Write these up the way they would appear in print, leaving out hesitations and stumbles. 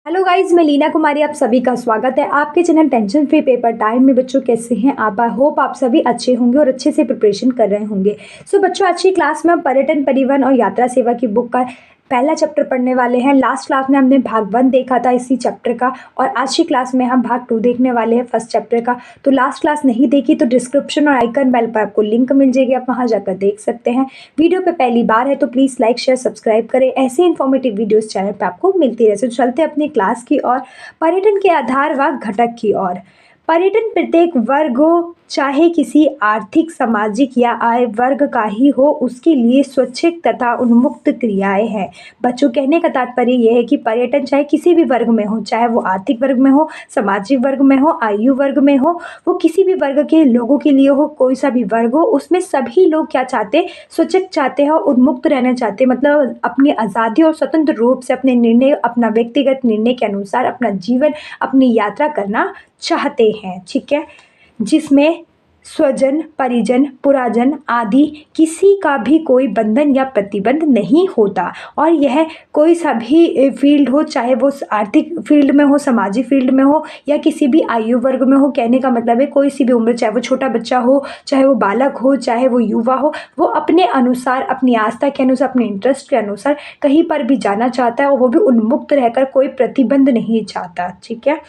Hello guys, मैं लीना कुमारी, आप सभी का स्वागत है आपके channel tension free paper time में। बच्चों कैसे हैं आप? आई होप आप सभी अच्छे होंगे और अच्छे से प्रिपरेशन कर रहे होंगे। सो बच्चों, आज की क्लास में हम पर्यटन, परिवहन और यात्रा सेवा की बुक का पहला चैप्टर पढ़ने वाले हैं। लास्ट क्लास में हमने भाग 1 देखा था इसी चैप्टर का, और आज की क्लास में हम भाग 2 देखने वाले हैं फर्स्ट चैप्टर का। तो लास्ट क्लास नहीं देखी तो डिस्क्रिप्शन और आइकन बेल पर आपको लिंक मिल जाएगी, आप वहां जाकर देख सकते हैं। वीडियो पे पहली बार है तो प्लीज़ लाइक शेयर सब्सक्राइब करें, ऐसे इन्फॉर्मेटिव वीडियोस चैनल पे आपको मिलती रहे। तो चलते अपनी क्लास की और पर्यटन के आधार व घटक की ओर। पर्यटन प्रत्येक वर्ग हो, चाहे किसी आर्थिक, सामाजिक या आय वर्ग का ही हो, उसके लिए स्वैच्छिक तथा उन्मुक्त क्रियाएं हैं। बच्चों, कहने का तात्पर्य यह है कि पर्यटन चाहे किसी भी वर्ग में हो, चाहे वो आर्थिक वर्ग में हो, सामाजिक वर्ग में हो, आयु वर्ग में हो, वो किसी भी वर्ग के लोगों के लिए हो, कोई सा भी वर्ग हो, उसमें सभी लोग क्या चाहते, स्वैच्छिक चाहते हैं और उन्मुक्त रहना चाहते हैं। मतलब अपनी आज़ादी और स्वतंत्र रूप से अपने निर्णय, अपना व्यक्तिगत निर्णय के अनुसार अपना जीवन, अपनी यात्रा करना चाहते हैं। ठीक है, जिसमें स्वजन, परिजन, पुराजन आदि किसी का भी कोई बंधन या प्रतिबंध नहीं होता। और यह कोई सा भी फील्ड हो, चाहे वो आर्थिक फील्ड में हो, सामाजिक फील्ड में हो या किसी भी आयु वर्ग में हो। कहने का मतलब है कोई सी भी उम्र, चाहे वो छोटा बच्चा हो, चाहे वो बालक हो, चाहे वो युवा हो, वो अपने अनुसार, अपनी आस्था के अनुसार, अपने इंटरेस्ट के अनुसार कहीं पर भी जाना चाहता है, और वो भी उन्मुक्त रहकर, कोई प्रतिबंध नहीं चाहता। ठीक है,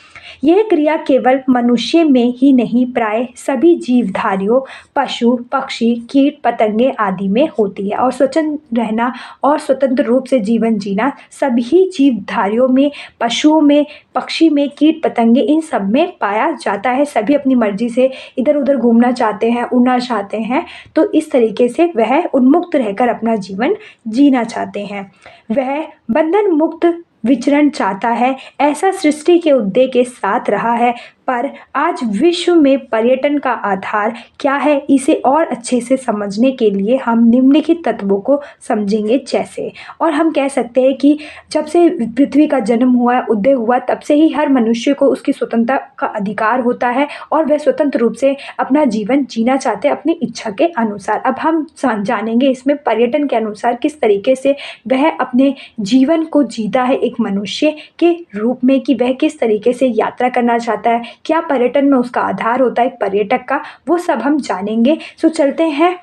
यह क्रिया केवल मनुष्य में ही नहीं, प्राय सभी जीवधारियों, पशु, पक्षी, कीट, पतंगे आदि में होती है। और स्वतंत्र रहना और स्वतंत्र रूप से जीवन जीना सभी जीवधारियों में, पशुओं में, पक्षी में, कीट पतंगे, इन सब में पाया जाता है। सभी अपनी मर्जी से इधर उधर घूमना चाहते हैं, उड़ना चाहते हैं, तो इस तरीके से वह उन्मुक्त रहकर अपना जीवन जीना चाहते हैं। वह बंधन मुक्त विचरण चाहता है, ऐसा सृष्टि के उद्देश्य के साथ रहा है। पर आज विश्व में पर्यटन का आधार क्या है, इसे और अच्छे से समझने के लिए हम निम्नलिखित तत्वों को समझेंगे। जैसे, और हम कह सकते हैं कि जब से पृथ्वी का जन्म हुआ, उदय हुआ, तब से ही हर मनुष्य को उसकी स्वतंत्रता का अधिकार होता है और वह स्वतंत्र रूप से अपना जीवन जीना चाहते हैं अपनी इच्छा के अनुसार। अब हम जानेंगे इसमें पर्यटन के अनुसार किस तरीके से वह अपने जीवन को जीता है एक मनुष्य के रूप में, कि वह किस तरीके से यात्रा करना चाहता है, क्या पर्यटन में उसका आधार होता है एक पर्यटक का, वो सब हम जानेंगे। सो चलते हैं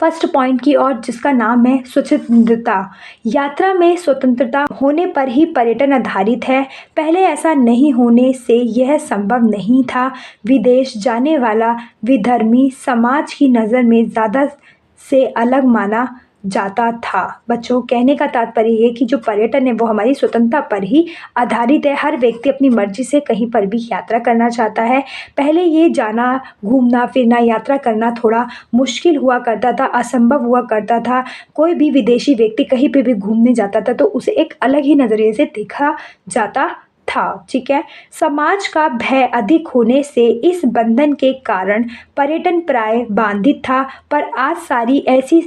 फर्स्ट पॉइंट की ओर, जिसका नाम है स्वतंत्रता। यात्रा में स्वतंत्रता होने पर ही पर्यटन आधारित है। पहले ऐसा नहीं होने से यह संभव नहीं था। विदेश जाने वाला विधर्मी समाज की नज़र में ज़्यादा से अलग माना जाता था। बच्चों, कहने का तात्पर्य ये कि जो पर्यटन है वो हमारी स्वतंत्रता पर ही आधारित है। हर व्यक्ति अपनी मर्जी से कहीं पर भी यात्रा करना चाहता है। पहले ये जाना, घूमना फिरना, यात्रा करना थोड़ा मुश्किल हुआ करता था, असंभव हुआ करता था। कोई भी विदेशी व्यक्ति कहीं पे भी घूमने जाता था तो उसे एक अलग ही नज़रिए से देखा जाता था। ठीक है, समाज का भय अधिक होने से इस बंधन के कारण पर्यटन प्राय बाधित था। पर आज सारी ऐसी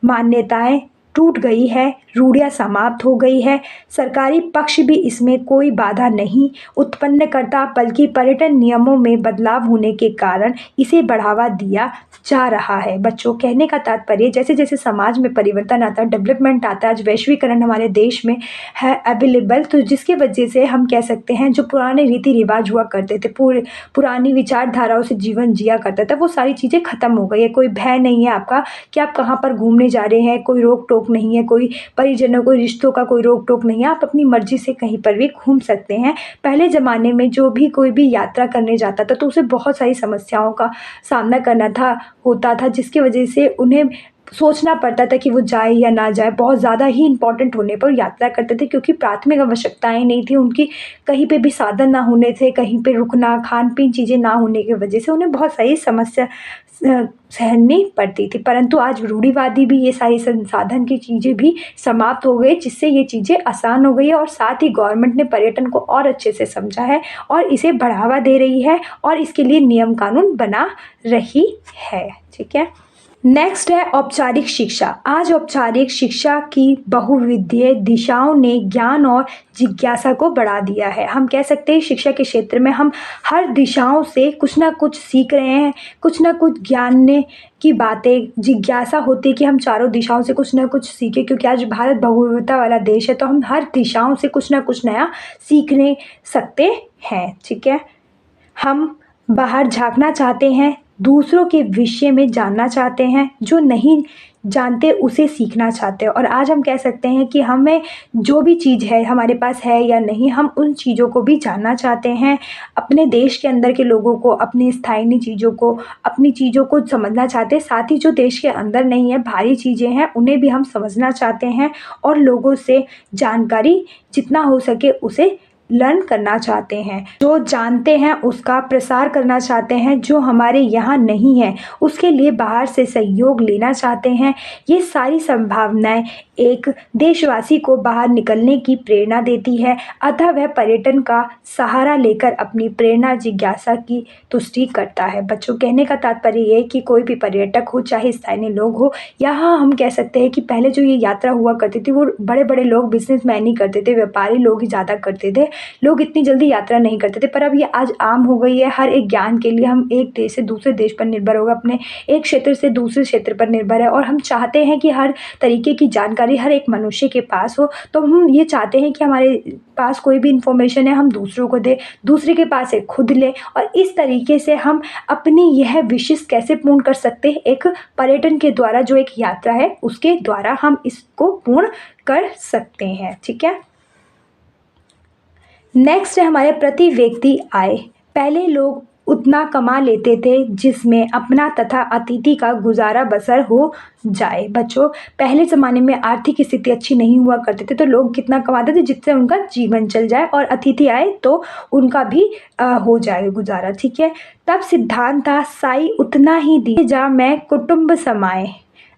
मान्यताएं टूट गई है, रूढ़ियाँ समाप्त हो गई है। सरकारी पक्ष भी इसमें कोई बाधा नहीं उत्पन्न करता, बल्कि पर्यटन नियमों में बदलाव होने के कारण इसे बढ़ावा दिया जा रहा है। बच्चों, कहने का तात्पर्य जैसे जैसे समाज में परिवर्तन आता है, डेवलपमेंट आता है, आज वैश्वीकरण हमारे देश में है अवेलेबल, तो जिसकी वजह से हम कह सकते हैं जो पुराने रीति रिवाज हुआ करते थे, पुरानी विचारधाराओं से जीवन जिया करता था, वो सारी चीज़ें खत्म हो गई है। कोई भय नहीं है आपका कि आप कहाँ पर घूमने जा रहे हैं, कोई रोक टोक नहीं है, कोई परिजनों, कोई रिश्तों का कोई रोक टोक नहीं है। आप अपनी मर्जी से कहीं पर भी घूम सकते हैं। पहले ज़माने में जो भी कोई भी यात्रा करने जाता था तो उसे बहुत सारी समस्याओं का सामना करना होता था, जिसकी वजह से उन्हें सोचना पड़ता था कि वो जाए या ना जाए। बहुत ज़्यादा ही इम्पोर्टेंट होने पर यात्रा करते थे, क्योंकि प्राथमिक आवश्यकताएं नहीं थी उनकी, कहीं पे भी साधन ना होने से, कहीं पे रुकना, खान पीन चीज़ें ना होने की वजह से उन्हें बहुत सारी समस्या सहनी पड़ती थी। परंतु आज रूढ़िवादी भी ये सारी संसाधन की चीज़ें भी समाप्त हो गई, जिससे ये चीज़ें आसान हो गई है। और साथ ही गवर्नमेंट ने पर्यटन को और अच्छे से समझा है और इसे बढ़ावा दे रही है और इसके लिए नियम कानून बना रही है। ठीक है, नेक्स्ट है औपचारिक शिक्षा। आज औपचारिक शिक्षा की बहुविधीय दिशाओं ने ज्ञान और जिज्ञासा को बढ़ा दिया है। हम कह सकते हैं शिक्षा के क्षेत्र में हम हर दिशाओं से कुछ ना कुछ सीख रहे हैं, कुछ ना कुछ जानने की बातें, जिज्ञासा होती है कि हम चारों दिशाओं से कुछ ना कुछ सीखें, क्योंकि आज भारत बहुविधता वाला देश है, तो हम हर दिशाओं से कुछ ना कुछ नया सीखने सकते हैं। ठीक है, हम बाहर झाँकना चाहते हैं, दूसरों के विषय में जानना चाहते हैं, जो नहीं जानते उसे सीखना चाहते हैं। और आज हम कह सकते हैं कि हमें जो भी चीज़ है हमारे पास है या नहीं, हम उन चीज़ों को भी जानना चाहते हैं। अपने देश के अंदर के लोगों को, अपनी स्थानीय चीज़ों को, अपनी चीज़ों को समझना चाहते हैं। साथ ही जो देश के अंदर नहीं है, बाहरी चीज़ें हैं, उन्हें भी हम समझना चाहते हैं और लोगों से जानकारी जितना हो सके उसे लर्न करना चाहते हैं। जो जानते हैं उसका प्रसार करना चाहते हैं, जो हमारे यहाँ नहीं है उसके लिए बाहर से सहयोग लेना चाहते हैं। ये सारी संभावनाएं एक देशवासी को बाहर निकलने की प्रेरणा देती है, अतः वह पर्यटन का सहारा लेकर अपनी प्रेरणा जिज्ञासा की तुष्टि करता है। बच्चों, कहने का तात्पर्य ये है कि कोई भी पर्यटक हो, चाहे स्थानीय लोग हो, यहाँ हम कह सकते हैं कि पहले जो ये यात्रा हुआ करती थी वो बड़े बड़े लोग, बिजनेसमैन ही करते थे, व्यापारी लोग ही ज़्यादा करते थे, लोग इतनी जल्दी यात्रा नहीं करते थे। पर अब ये आज आम हो गई है। हर एक ज्ञान के लिए हम एक देश से दूसरे देश पर निर्भर होगा, अपने एक क्षेत्र से दूसरे क्षेत्र पर निर्भर है, और हम चाहते हैं कि हर तरीके की जानकारी हर एक मनुष्य के पास हो। तो हम ये चाहते हैं कि हमारे पास कोई भी इंफॉर्मेशन है हम दूसरों को दें, दूसरे के पास है खुद लें, और इस तरीके से हम अपनी यह विशेष कैसे पूर्ण कर सकते हैं, एक पर्यटन के द्वारा, जो एक यात्रा है उसके द्वारा हम इसको पूर्ण कर सकते हैं। ठीक है, नेक्स्ट है हमारे प्रति व्यक्ति आय। पहले लोग उतना कमा लेते थे जिसमें अपना तथा अतिथि का गुजारा बसर हो जाए। बच्चों, पहले ज़माने में आर्थिक स्थिति अच्छी नहीं हुआ करते थे, तो लोग कितना कमाते थे जिससे उनका जीवन चल जाए, और अतिथि आए तो उनका भी हो जाए गुजारा। ठीक है, तब सिद्धांत था साई उतना ही दी जा मैं कुटुंब समाए,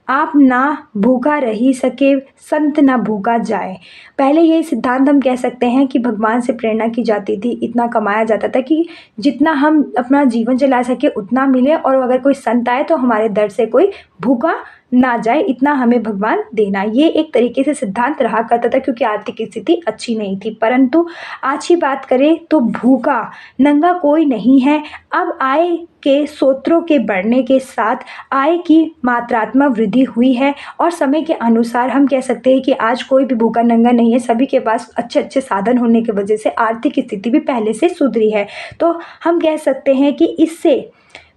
आप ना भूखा रही सके संत ना भूखा जाए। पहले ये सिद्धांत हम कह सकते हैं कि भगवान से प्रेरणा की जाती थी, इतना कमाया जाता था कि जितना हम अपना जीवन चला सके उतना मिले, और अगर कोई संत आए तो हमारे दर से कोई भूखा ना जाए, इतना हमें भगवान देना। ये एक तरीके से सिद्धांत रहा करता था, क्योंकि आर्थिक स्थिति अच्छी नहीं थी। परंतु आज की बात करें तो भूखा नंगा कोई नहीं है। अब आय के स्रोतों के बढ़ने के साथ आय की मात्रात्मक वृद्धि हुई है, और समय के अनुसार हम कह सकते हैं कि आज कोई भी भूखा नंगा नहीं है। सभी के पास अच्छे अच्छे साधन होने की वजह से आर्थिक स्थिति भी पहले से सुधरी है। तो हम कह सकते हैं कि इससे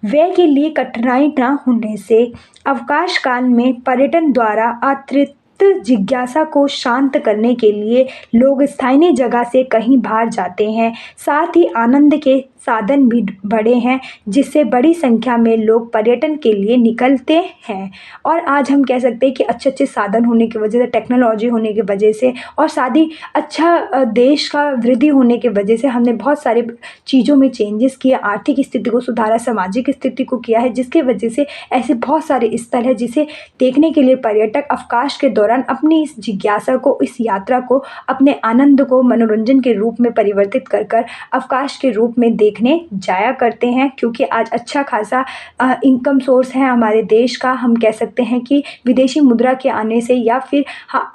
व्यय के लिए कठिनाई न होने से अवकाश काल में पर्यटन द्वारा अतिरिक्त जिज्ञासा को शांत करने के लिए लोग स्थानीय जगह से कहीं बाहर जाते हैं। साथ ही आनंद के साधन भी बढ़े हैं, जिससे बड़ी संख्या में लोग पर्यटन के लिए निकलते हैं। और आज हम कह सकते हैं कि अच्छे अच्छे साधन होने की वजह से, टेक्नोलॉजी होने की वजह से, और साथ ही अच्छा देश का वृद्धि होने की वजह से हमने बहुत सारे चीज़ों में चेंजेस किए, आर्थिक स्थिति को सुधारा, सामाजिक स्थिति को किया है, जिसके वजह से ऐसे बहुत सारे स्थल है जिसे देखने के लिए पर्यटक अवकाश के दौरान अपनी इस जिज्ञासा को, इस यात्रा को, अपने आनंद को मनोरंजन के रूप में परिवर्तित कर कर अवकाश के रूप में देखने जाया करते हैं। क्योंकि आज अच्छा खासा इनकम सोर्स है हमारे देश का। हम कह सकते हैं कि विदेशी मुद्रा के आने से, या फिर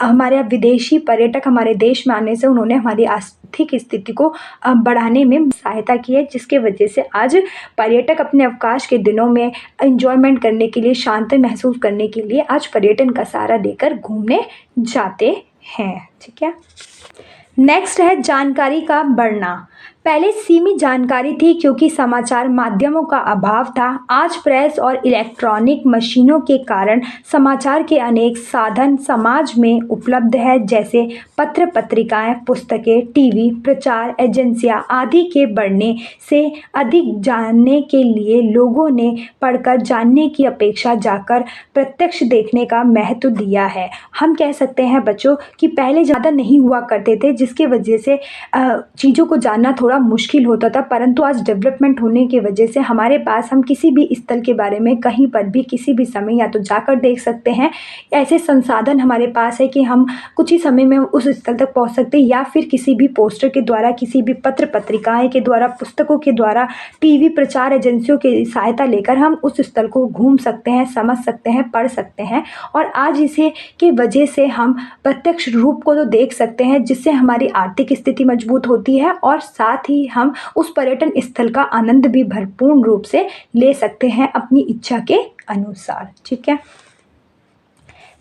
हमारे विदेशी पर्यटक हमारे देश में आने से उन्होंने हमारी आर्थिक स्थिति को बढ़ाने में सहायता की है, जिसके वजह से आज पर्यटक अपने अवकाश के दिनों में एंजॉयमेंट करने के लिए, शांति महसूस करने के लिए आज पर्यटन का सहारा लेकर घूमने जाते हैं। ठीक है, नेक्स्ट है जानकारी का बढ़ना। पहले सीमित जानकारी थी क्योंकि समाचार माध्यमों का अभाव था। आज प्रेस और इलेक्ट्रॉनिक मशीनों के कारण समाचार के अनेक साधन समाज में उपलब्ध है, जैसे पत्र पत्रिकाएं, पुस्तकें, टीवी, प्रचार एजेंसियां आदि के बढ़ने से अधिक जानने के लिए लोगों ने पढ़कर जानने की अपेक्षा जाकर प्रत्यक्ष देखने का महत्व दिया है। हम कह सकते हैं बच्चों कि पहले ज़्यादा नहीं हुआ करते थे, जिसकी वजह से चीज़ों को जानना थोड़ा थोड़ा मुश्किल होता था, परंतु आज डेवलपमेंट होने की वजह से हमारे पास हम किसी भी स्थल के बारे में कहीं पर भी किसी भी समय या तो जाकर देख सकते हैं, ऐसे संसाधन हमारे पास है कि हम कुछ ही समय में उस स्थल तक पहुंच सकते हैं, या फिर किसी भी पोस्टर के द्वारा, किसी भी पत्र पत्रिकाएं के द्वारा, पुस्तकों के द्वारा, टीवी प्रचार एजेंसियों की सहायता लेकर हम उस स्थल को घूम सकते हैं, समझ सकते हैं, पढ़ सकते हैं। और आज इसे की वजह से हम प्रत्यक्ष रूप को तो देख सकते हैं, जिससे हमारी आर्थिक स्थिति मजबूत होती है और साथ ही हम उस पर्यटन स्थल का आनंद भी भरपूर्ण रूप से ले सकते हैं अपनी इच्छा के अनुसार। ठीक है,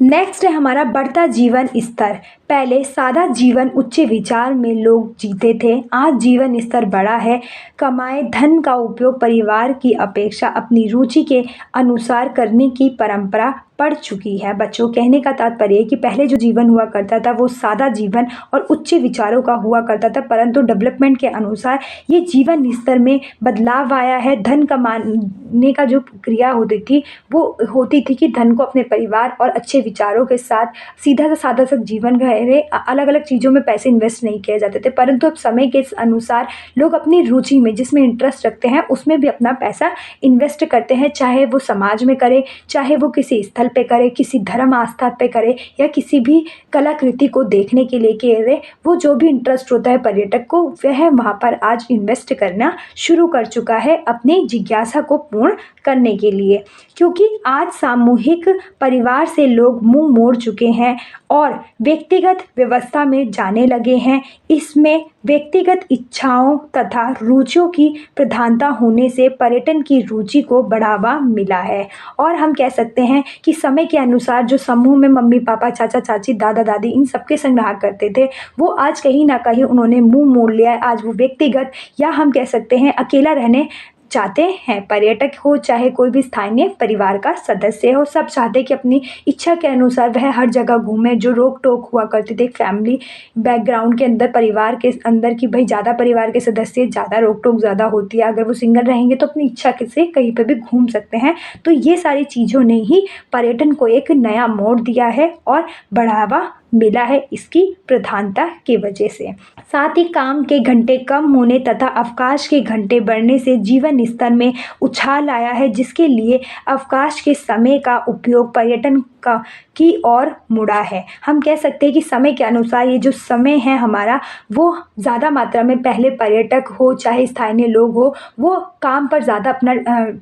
नेक्स्ट है हमारा बढ़ता जीवन स्तर। पहले सादा जीवन उच्च विचार में लोग जीते थे, आज जीवन स्तर बढ़ा है। कमाए धन का उपयोग परिवार की अपेक्षा अपनी रुचि के अनुसार करने की परंपरा पड़ चुकी है। बच्चों, कहने का तात्पर्य है कि पहले जो जीवन हुआ करता था वो सादा जीवन और उच्च विचारों का हुआ करता था, परंतु डेवलपमेंट के अनुसार ये जीवन स्तर में बदलाव आया है। धन कमाने का जो क्रिया होती थी वो होती थी कि धन को अपने परिवार और अच्छे विचारों के साथ सीधा सा सादा सा जीवन गहरे अलग अलग चीज़ों में पैसे इन्वेस्ट नहीं किए जाते थे, परंतु अब समय के अनुसार लोग अपनी रुचि में जिसमें इंटरेस्ट रखते हैं उसमें भी अपना पैसा इन्वेस्ट करते हैं, चाहे वो समाज में करे, चाहे वो किसी स्थल पे करे, किसी धर्म आस्था पे करे, या किसी भी कलाकृति को देखने के लिए करे। वो जो भी इंटरेस्ट होता है पर्यटक को, वह वहाँ पर आज इन्वेस्ट करना शुरू कर चुका है अपनी जिज्ञासा को पूर्ण करने के लिए, क्योंकि आज सामूहिक परिवार से लोग मुंह मोड़ चुके हैं और व्यक्तिगत व्यवस्था में जाने लगे हैं। इसमें व्यक्तिगत इच्छाओं तथा रुचियों की प्रधानता होने से पर्यटन की रुचि को बढ़ावा मिला है। और हम कह सकते हैं कि समय के अनुसार जो समूह में मम्मी पापा, चाचा चाची, दादा दादी इन सबके संग रहा करते थे, वो आज कहीं ना कहीं उन्होंने मुंह मोड़ लिया है। आज वो व्यक्तिगत या हम कह सकते हैं अकेला रहने चाहते हैं। पर्यटक हो चाहे कोई भी स्थानीय परिवार का सदस्य हो, सब चाहते हैं कि अपनी इच्छा के अनुसार वह हर जगह घूमे। जो रोक टोक हुआ करती थी फैमिली बैकग्राउंड के अंदर, परिवार के अंदर कि भाई ज़्यादा परिवार के सदस्य, ज़्यादा रोक टोक ज़्यादा होती है, अगर वो सिंगल रहेंगे तो अपनी इच्छा से कहीं पर भी घूम सकते हैं। तो ये सारी चीज़ों ने ही पर्यटन को एक नया मोड़ दिया है और बढ़ावा मिला है इसकी प्रधानता की वजह से। साथ ही काम के घंटे कम होने तथा अवकाश के घंटे बढ़ने से जीवन स्तर में उछाल आया है, जिसके लिए अवकाश के समय का उपयोग पर्यटन का की ओर मुड़ा है। हम कह सकते हैं कि समय के अनुसार ये जो समय है हमारा, वो ज़्यादा मात्रा में पहले पर्यटक हो चाहे स्थानीय लोग हो, वो काम पर ज़्यादा अपना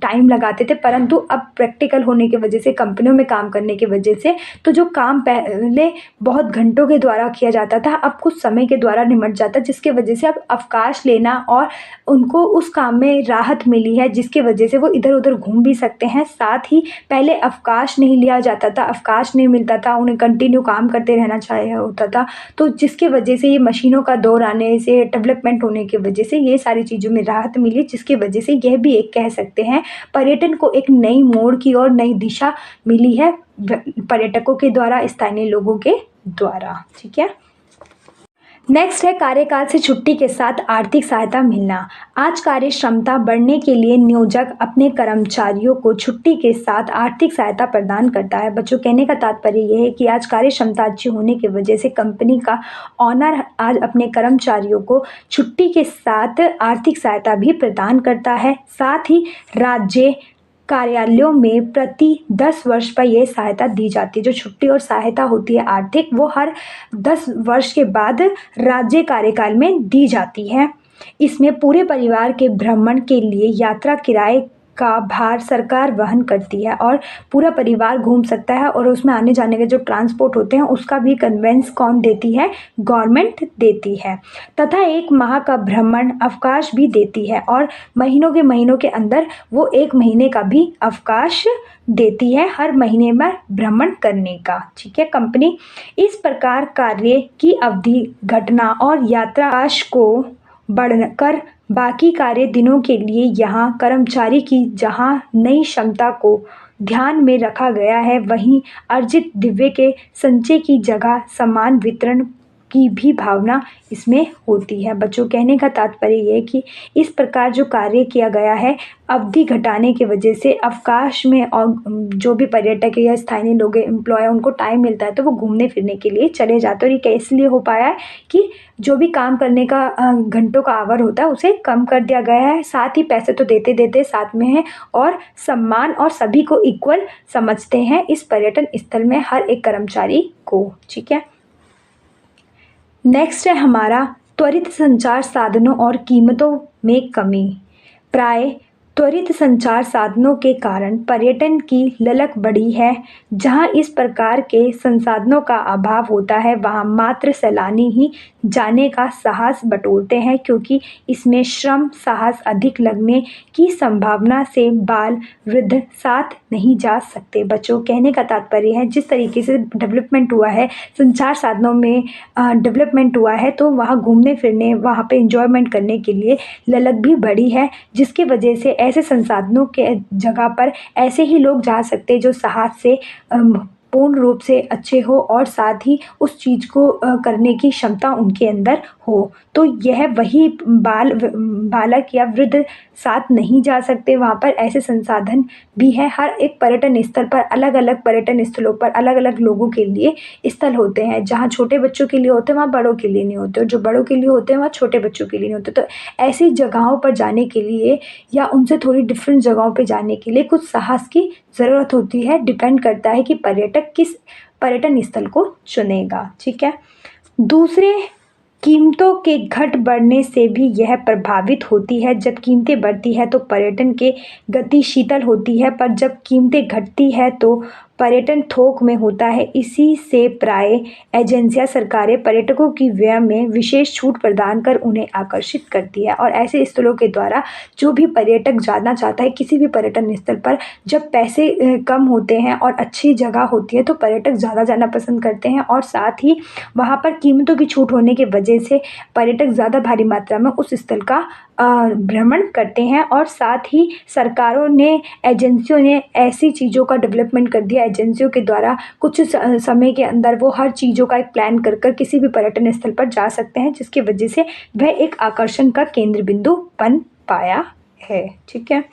टाइम लगाते थे, परंतु अब प्रैक्टिकल होने की वजह से, कंपनियों में काम करने की वजह से, तो जो काम पहले बहुत घंटों के द्वारा किया जाता था अब कुछ समय के द्वारा निमट जाता, जिसके वजह से अब अवकाश लेना और उनको उस काम में राहत मिली है, जिसके वजह से वो इधर उधर घूम भी सकते हैं। साथ ही पहले अवकाश नहीं लिया जाता था, अवकाश नहीं मिलता था, उन्हें कंटिन्यू काम करते रहना चाहिए होता था, तो जिसके वजह से ये मशीनों का दौर आने से, डेवलपमेंट होने की वजह से ये सारी चीज़ों में राहत मिली, जिसकी वजह से यह भी एक कह सकते हैं पर्यटन को एक नई मोड़ की और नई दिशा मिली है पर्यटकों के द्वारा, स्थानीय लोगों के द्वारा। ठीक है, नेक्स्ट है कार्यकाल से छुट्टी के साथ आर्थिक सहायता मिलना। आज कार्य क्षमता बढ़ने के लिए नियोजक अपने कर्मचारियों को छुट्टी के साथ आर्थिक सहायता प्रदान करता है। बच्चों, कहने का तात्पर्य यह है कि आज कार्य क्षमता अच्छी होने की वजह से कंपनी का ऑनर आज अपने कर्मचारियों को छुट्टी के साथ आर्थिक सहायता भी प्रदान करता है। साथ ही राज्य कार्यालयों में प्रति 10 वर्ष पर यह सहायता दी जाती है। जो छुट्टी और सहायता होती है आर्थिक, वो हर 10 वर्ष के बाद राज्य कार्यकाल में दी जाती है। इसमें पूरे परिवार के भ्रमण के लिए यात्रा किराए का भार सरकार वहन करती है और पूरा परिवार घूम सकता है, और उसमें आने जाने के जो ट्रांसपोर्ट होते हैं उसका भी कन्वेंस कौन देती है? गवर्नमेंट देती है। तथा 1 माह का भ्रमण अवकाश भी देती है और महीनों के अंदर वो 1 महीने का भी अवकाश देती है हर महीने में भ्रमण करने का। ठीक है, कंपनी इस प्रकार कार्य की अवधि, घटना और यात्राश को बढ़कर बाकी कार्य दिनों के लिए यहाँ कर्मचारी की जहाँ नई क्षमता को ध्यान में रखा गया है, वहीं अर्जित दिव्य के संचय की जगह समान वितरण की भी भावना इसमें होती है। बच्चों, कहने का तात्पर्य ये है कि इस प्रकार जो कार्य किया गया है, अवधि घटाने की वजह से अवकाश में और जो भी पर्यटक है या स्थानीय लोग हैं, एम्प्लॉय है, उनको टाइम मिलता है तो वो घूमने फिरने के लिए चले जाते हैं। और ये इसलिए हो पाया है कि जो भी काम करने का घंटों का आवर होता है उसे कम कर दिया गया है। साथ ही पैसे तो देते देते साथ में है और सम्मान और सभी को इक्वल समझते हैं इस पर्यटन स्थल में हर एक कर्मचारी को। ठीक है, नेक्स्ट है हमारा त्वरित संचार साधनों और कीमतों में कमी। प्राय त्वरित संचार साधनों के कारण पर्यटन की ललक बढ़ी है। जहां इस प्रकार के संसाधनों का अभाव होता है वहां मात्र सैलानी ही जाने का साहस बटोरते हैं, क्योंकि इसमें श्रम साहस अधिक लगने की संभावना से बाल वृद्ध साथ नहीं जा सकते। बच्चों, कहने का तात्पर्य है जिस तरीके से डेवलपमेंट हुआ है, संचार साधनों में डेवलपमेंट हुआ है, तो वहाँ घूमने फिरने, वहाँ पे इंजॉयमेंट करने के लिए ललक भी बढ़ी है, जिसकी वजह से ऐसे संसाधनों के जगह पर ऐसे ही लोग जा सकते हैं जो साहस से पूर्ण रूप से अच्छे हो और साथ ही उस चीज़ को करने की क्षमता उनके अंदर हो। तो यह वही बालक या वृद्ध साथ नहीं जा सकते, वहाँ पर ऐसे संसाधन भी हैं। हर एक पर्यटन स्थल पर अलग अलग पर्यटन स्थलों पर अलग अलग लोगों के लिए स्थल होते हैं। जहाँ छोटे बच्चों के लिए होते हैं वहाँ बड़ों के लिए नहीं होते, और जो बड़ों के लिए होते हैं वहाँ छोटे बच्चों के लिए नहीं होते। तो ऐसी जगहों पर जाने के लिए या उनसे थोड़ी डिफरेंट जगहों पर जाने के लिए कुछ साहस की ज़रूरत होती है। डिपेंड करता है कि पर्यटक किस पर्यटन स्थल को चुनेगा। ठीक है, दूसरे, कीमतों के घट बढ़ने से भी यह प्रभावित होती है। जब कीमतें बढ़ती है तो पर्यटन के गति शीतल होती है, पर जब कीमतें घटती है तो पर्यटन थोक में होता है। इसी से प्राय एजेंसियां, सरकारें पर्यटकों की व्यय में विशेष छूट प्रदान कर उन्हें आकर्षित करती है। और ऐसे स्थलों के द्वारा जो भी पर्यटक जाना चाहता है किसी भी पर्यटन स्थल पर, जब पैसे कम होते हैं और अच्छी जगह होती है तो पर्यटक ज़्यादा जाना पसंद करते हैं, और साथ ही वहाँ पर कीमतों की छूट होने की वजह से पर्यटक ज़्यादा भारी मात्रा में उस स्थल का भ्रमण करते हैं। और साथ ही सरकारों ने, एजेंसियों ने ऐसी चीज़ों का डेवलपमेंट कर दिया, एजेंसियों के द्वारा कुछ समय के अंदर वो हर चीज़ों का एक प्लान कर कर किसी भी पर्यटन स्थल पर जा सकते हैं, जिसकी वजह से वह एक आकर्षण का केंद्र बिंदु बन पाया है। ठीक है,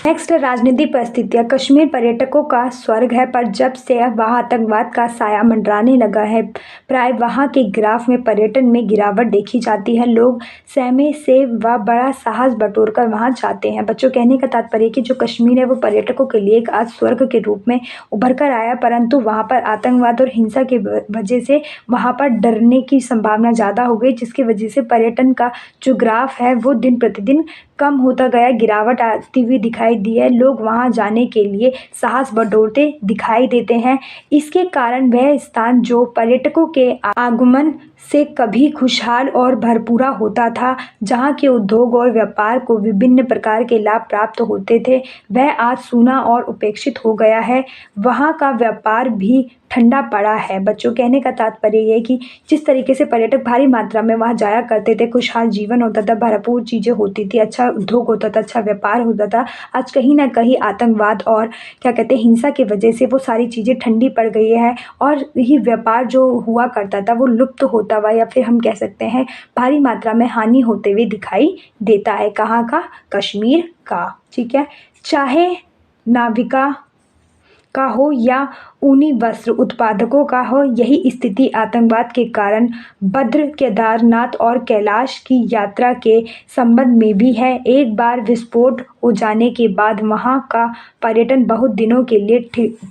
नेक्स्ट, राजनीतिक परिस्थितियाँ। कश्मीर पर्यटकों का स्वर्ग है, पर जब से वहाँ आतंकवाद का साया मंडराने लगा है, प्राय वहाँ के ग्राफ में पर्यटन में गिरावट देखी जाती है। लोग सहमे से व बड़ा साहस बटोर कर वहाँ जाते हैं। बच्चों, कहने का तात्पर्य कि जो कश्मीर है वो पर्यटकों के लिए एक आज स्वर्ग के रूप में उभर कर आया, परंतु वहाँ पर आतंकवाद और हिंसा की वजह से वहाँ पर डरने की संभावना ज़्यादा हो गई, जिसकी वजह से पर्यटन का जो ग्राफ है वो दिन प्रतिदिन कम होता गया, गिरावट आती हुई दिखाई दी है। लोग वहाँ जाने के लिए साहस बटोरते दिखाई देते हैं। इसके कारण वह स्थान जो पर्यटकों के आगमन से कभी खुशहाल और भरपूरा होता था, जहाँ के उद्योग और व्यापार को विभिन्न प्रकार के लाभ प्राप्त होते थे, वह आज सूना और उपेक्षित हो गया है। वहाँ का व्यापार भी ठंडा पड़ा है। बच्चों, कहने का तात्पर्य ये है कि जिस तरीके से पर्यटक भारी मात्रा में वहाँ जाया करते थे, खुशहाल जीवन होता था, भरपूर चीज़ें होती थी, अच्छा उद्योग होता था, अच्छा व्यापार होता था, आज कहीं ना कहीं आतंकवाद और क्या कहते हैं हिंसा की वजह से वो सारी चीज़ें ठंडी पड़ गई है, और ये व्यापार जो हुआ करता था वो लुप्त होता हुआ, या फिर हम कह सकते हैं भारी मात्रा में हानि होते हुए दिखाई देता है। कहाँ का? कश्मीर का। ठीक है, चाहे नाविका का हो या ऊनी वस्त्र उत्पादकों का हो, यही स्थिति आतंकवाद के कारण बद्र, केदारनाथ और कैलाश की यात्रा के संबंध में भी है। एक बार विस्फोट हो जाने के बाद वहाँ का पर्यटन बहुत दिनों के लिए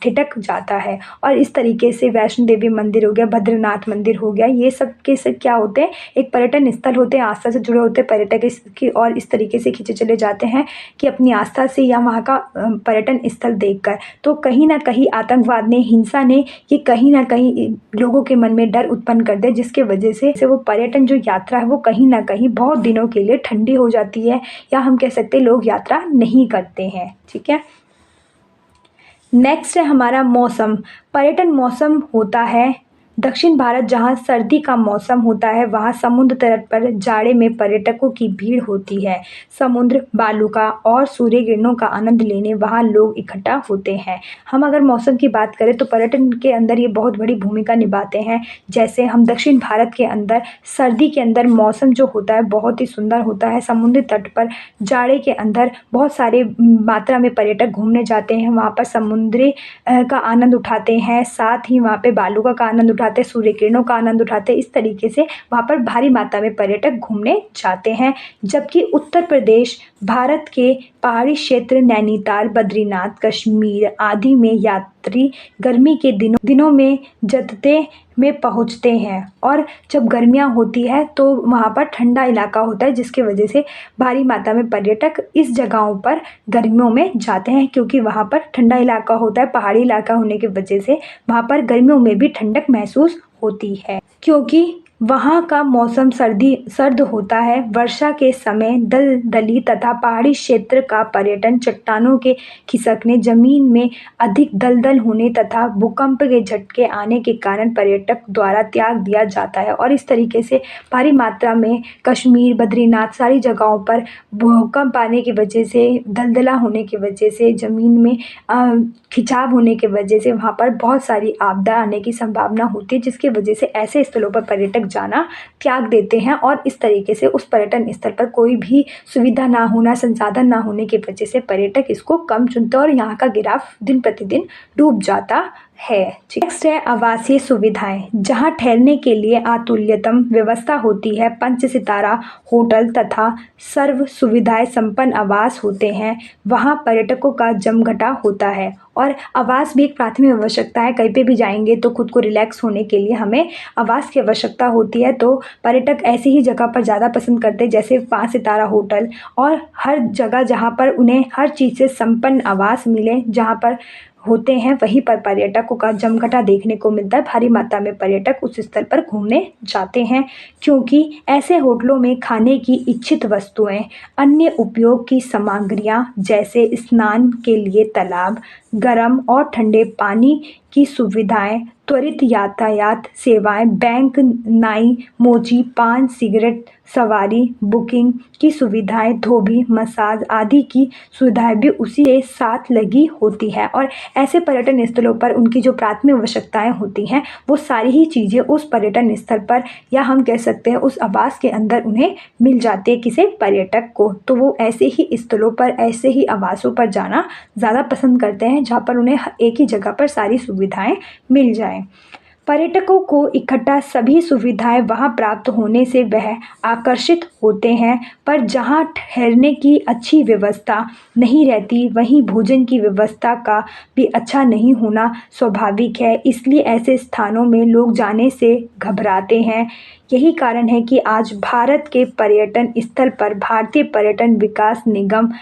ठिठक जाता है। और इस तरीके से वैष्णो देवी मंदिर हो गया, बद्रीनाथ मंदिर हो गया, ये सब के सब क्या होते हैं, एक पर्यटन स्थल होते हैं, आस्था से जुड़े होते हैं पर्यटक इसकी, और इस तरीके से खींचे चले जाते हैं कि अपनी आस्था से या वहाँ का पर्यटन स्थल देखकर। तो कहीं ना कहीं आतंकवाद ने, हिंसा ने ये कहीं ना कहीं लोगों के मन में डर उत्पन्न कर दिया, जिसके वजह से वो पर्यटन जो यात्रा है वो कहीं ना कहीं बहुत दिनों के लिए ठंडी हो जाती है, या हम कह सकते हैं लोग यात्रा नहीं करते हैं। ठीक है, नेक्स्ट है हमारा मौसम। पर्यटन मौसम होता है दक्षिण भारत जहाँ सर्दी का मौसम होता है वहाँ समुद्र तट पर जाड़े में पर्यटकों की भीड़ होती है। समुद्र, बालू का और सूर्य किरणों का आनंद लेने वहाँ लोग इकट्ठा होते हैं। हम अगर मौसम की बात करें तो पर्यटन के अंदर ये बहुत बड़ी भूमिका निभाते हैं। जैसे हम दक्षिण भारत के अंदर सर्दी के अंदर मौसम जो होता है बहुत ही सुंदर होता है। समुद्र तट पर जाड़े के अंदर बहुत सारे मात्रा में पर्यटक घूमने जाते हैं, वहाँ पर समुद्री का आनंद उठाते हैं, साथ ही वहाँ पे बालू का आनंद उठाते हैं, सूर्य किरणों का आनंद उठाते हैं। इस तरीके से वहाँ पर भारी मात्रा में पर्यटक घूमने जाते हैं। जबकि उत्तर प्रदेश भारत के पहाड़ी क्षेत्र नैनीताल, बद्रीनाथ, कश्मीर आदि में यात्री गर्मी के दिनों में जत्थे में पहुंचते हैं, और जब गर्मियां होती है तो वहाँ पर ठंडा इलाका होता है, जिसकी वजह से भारी मात्रा में पर्यटक इस जगहों पर गर्मियों में जाते हैं, क्योंकि वहाँ पर ठंडा इलाका होता है। पहाड़ी इलाका होने की वजह से वहाँ पर गर्मियों में भी ठंडक महसूस होती है, क्योंकि वहाँ का मौसम सर्द होता है। वर्षा के समय दलदली तथा पहाड़ी क्षेत्र का पर्यटन चट्टानों के खिसकने, जमीन में अधिक दलदल होने तथा भूकंप के झटके आने के कारण पर्यटक द्वारा त्याग दिया जाता है। और इस तरीके से भारी मात्रा में कश्मीर, बद्रीनाथ सारी जगहों पर भूकंप आने की वजह से, दलदला होने की वजह से, ज़मीन में खिंचाव होने की वजह से वहाँ पर बहुत सारी आपदा आने की संभावना होती है, जिसकी वजह से ऐसे स्थलों पर पर्यटक जाना त्याग देते हैं। और इस तरीके से उस पर्यटन स्थल पर कोई भी सुविधा ना होना, संसाधन ना होने की वजह से पर्यटक इसको कम चुनते हैं और यहाँ का ग्राफ दिन प्रतिदिन डूब जाता है। नेक्स्ट है आवासीय सुविधाएं, जहां ठहरने के लिए अतुल्यतम व्यवस्था होती है। 5 सितारा होटल तथा सर्व सुविधाएं संपन्न आवास होते हैं। वहां पर्यटकों का जमघटा होता है, और आवास भी एक प्राथमिक आवश्यकता है। कहीं पे भी जाएंगे तो खुद को रिलैक्स होने के लिए हमें आवास की आवश्यकता होती है। तो पर्यटक ऐसी ही जगह पर ज़्यादा पसंद करते हैं, जैसे 5 सितारा होटल, और हर जगह जहाँ पर उन्हें हर चीज़ से संपन्न आवास मिले, जहाँ पर होते हैं वहीं पर पर्यटकों का जमघटा देखने को मिलता है। भारी मात्रा में पर्यटक उस स्थल पर घूमने जाते हैं, क्योंकि ऐसे होटलों में खाने की इच्छित वस्तुएं, अन्य उपयोग की सामग्रियां जैसे स्नान के लिए तालाब, गर्म और ठंडे पानी की सुविधाएं, त्वरित यातायात सेवाएं, बैंक, नाई, मोची, पान, सिगरेट, सवारी, बुकिंग की सुविधाएं, धोबी, मसाज आदि की सुविधाएं भी उसी के साथ लगी होती है। और ऐसे पर्यटन स्थलों पर उनकी जो प्राथमिक आवश्यकताएं होती हैं वो सारी ही चीज़ें उस पर्यटन स्थल पर, या हम कह सकते हैं उस आवास के अंदर उन्हें मिल जाती है किसी पर्यटक को। तो वो ऐसे ही स्थलों पर, ऐसे ही आवासों पर जाना ज़्यादा पसंद करते हैं, जहाँ पर उन्हें एक ही जगह पर सारी सुविधाएं मिल जाएं। पर्यटकों को इकट्ठा सभी सुविधाएं वहां प्राप्त होने से वह आकर्षित होते हैं, पर जहां ठहरने की अच्छी व्यवस्था नहीं रहती वहीं भोजन की व्यवस्था का भी अच्छा नहीं होना स्वाभाविक है। इसलिए ऐसे स्थानों में लोग जाने से घबराते हैं। यही कारण है कि आज भारत के पर्यटन स्थल पर भारतीय पर्यटन विकास निगम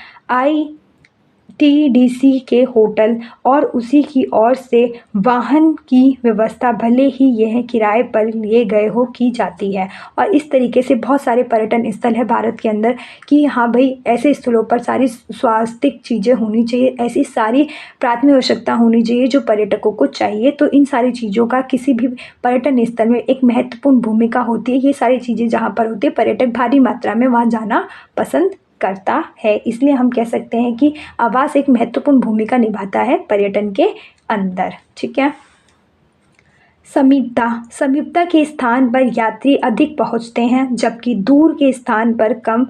टीडीसी के होटल और उसी की ओर से वाहन की व्यवस्था, भले ही यह किराए पर लिए गए हो, की जाती है। और इस तरीके से बहुत सारे पर्यटन स्थल है भारत के अंदर कि हाँ भाई, ऐसे स्थलों पर सारी स्वास्थ्य चीज़ें होनी चाहिए, ऐसी सारी प्राथमिक आवश्यकता होनी चाहिए जो पर्यटकों को चाहिए। तो इन सारी चीज़ों का किसी भी पर्यटन स्थल में एक महत्वपूर्ण भूमिका होती है। ये सारी चीज़ें जहाँ पर होती है, पर्यटक भारी मात्रा में वहाँ जाना पसंद करता है। इसलिए हम कह सकते हैं कि आवास एक महत्वपूर्ण भूमिका निभाता है पर्यटन के अंदर। ठीक है। समीपता के स्थान पर यात्री अधिक पहुंचते हैं, जबकि दूर के स्थान पर कम।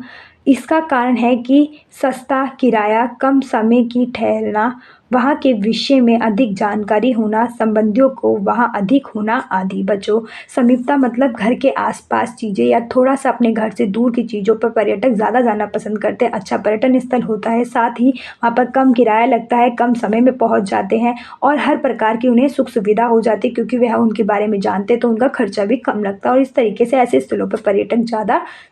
इसका कारण है कि सस्ता किराया, कम समय की ठहरना, वहाँ के विषय में अधिक जानकारी होना, संबंधियों को वहाँ अधिक होना आदि। बच्चों, समीपता मतलब घर के आसपास चीज़ें या थोड़ा सा अपने घर से दूर की चीज़ों पर पर्यटक ज़्यादा जाना पसंद करते हैं। अच्छा पर्यटन स्थल होता है, साथ ही वहाँ पर कम किराया लगता है, कम समय में पहुँच जाते हैं और हर प्रकार की उन्हें सुख सुविधा हो जाती है, क्योंकि वह उनके बारे में जानते हैं तो उनका खर्चा भी कम लगता है। और इस तरीके से ऐसे स्थलों पर पर्यटक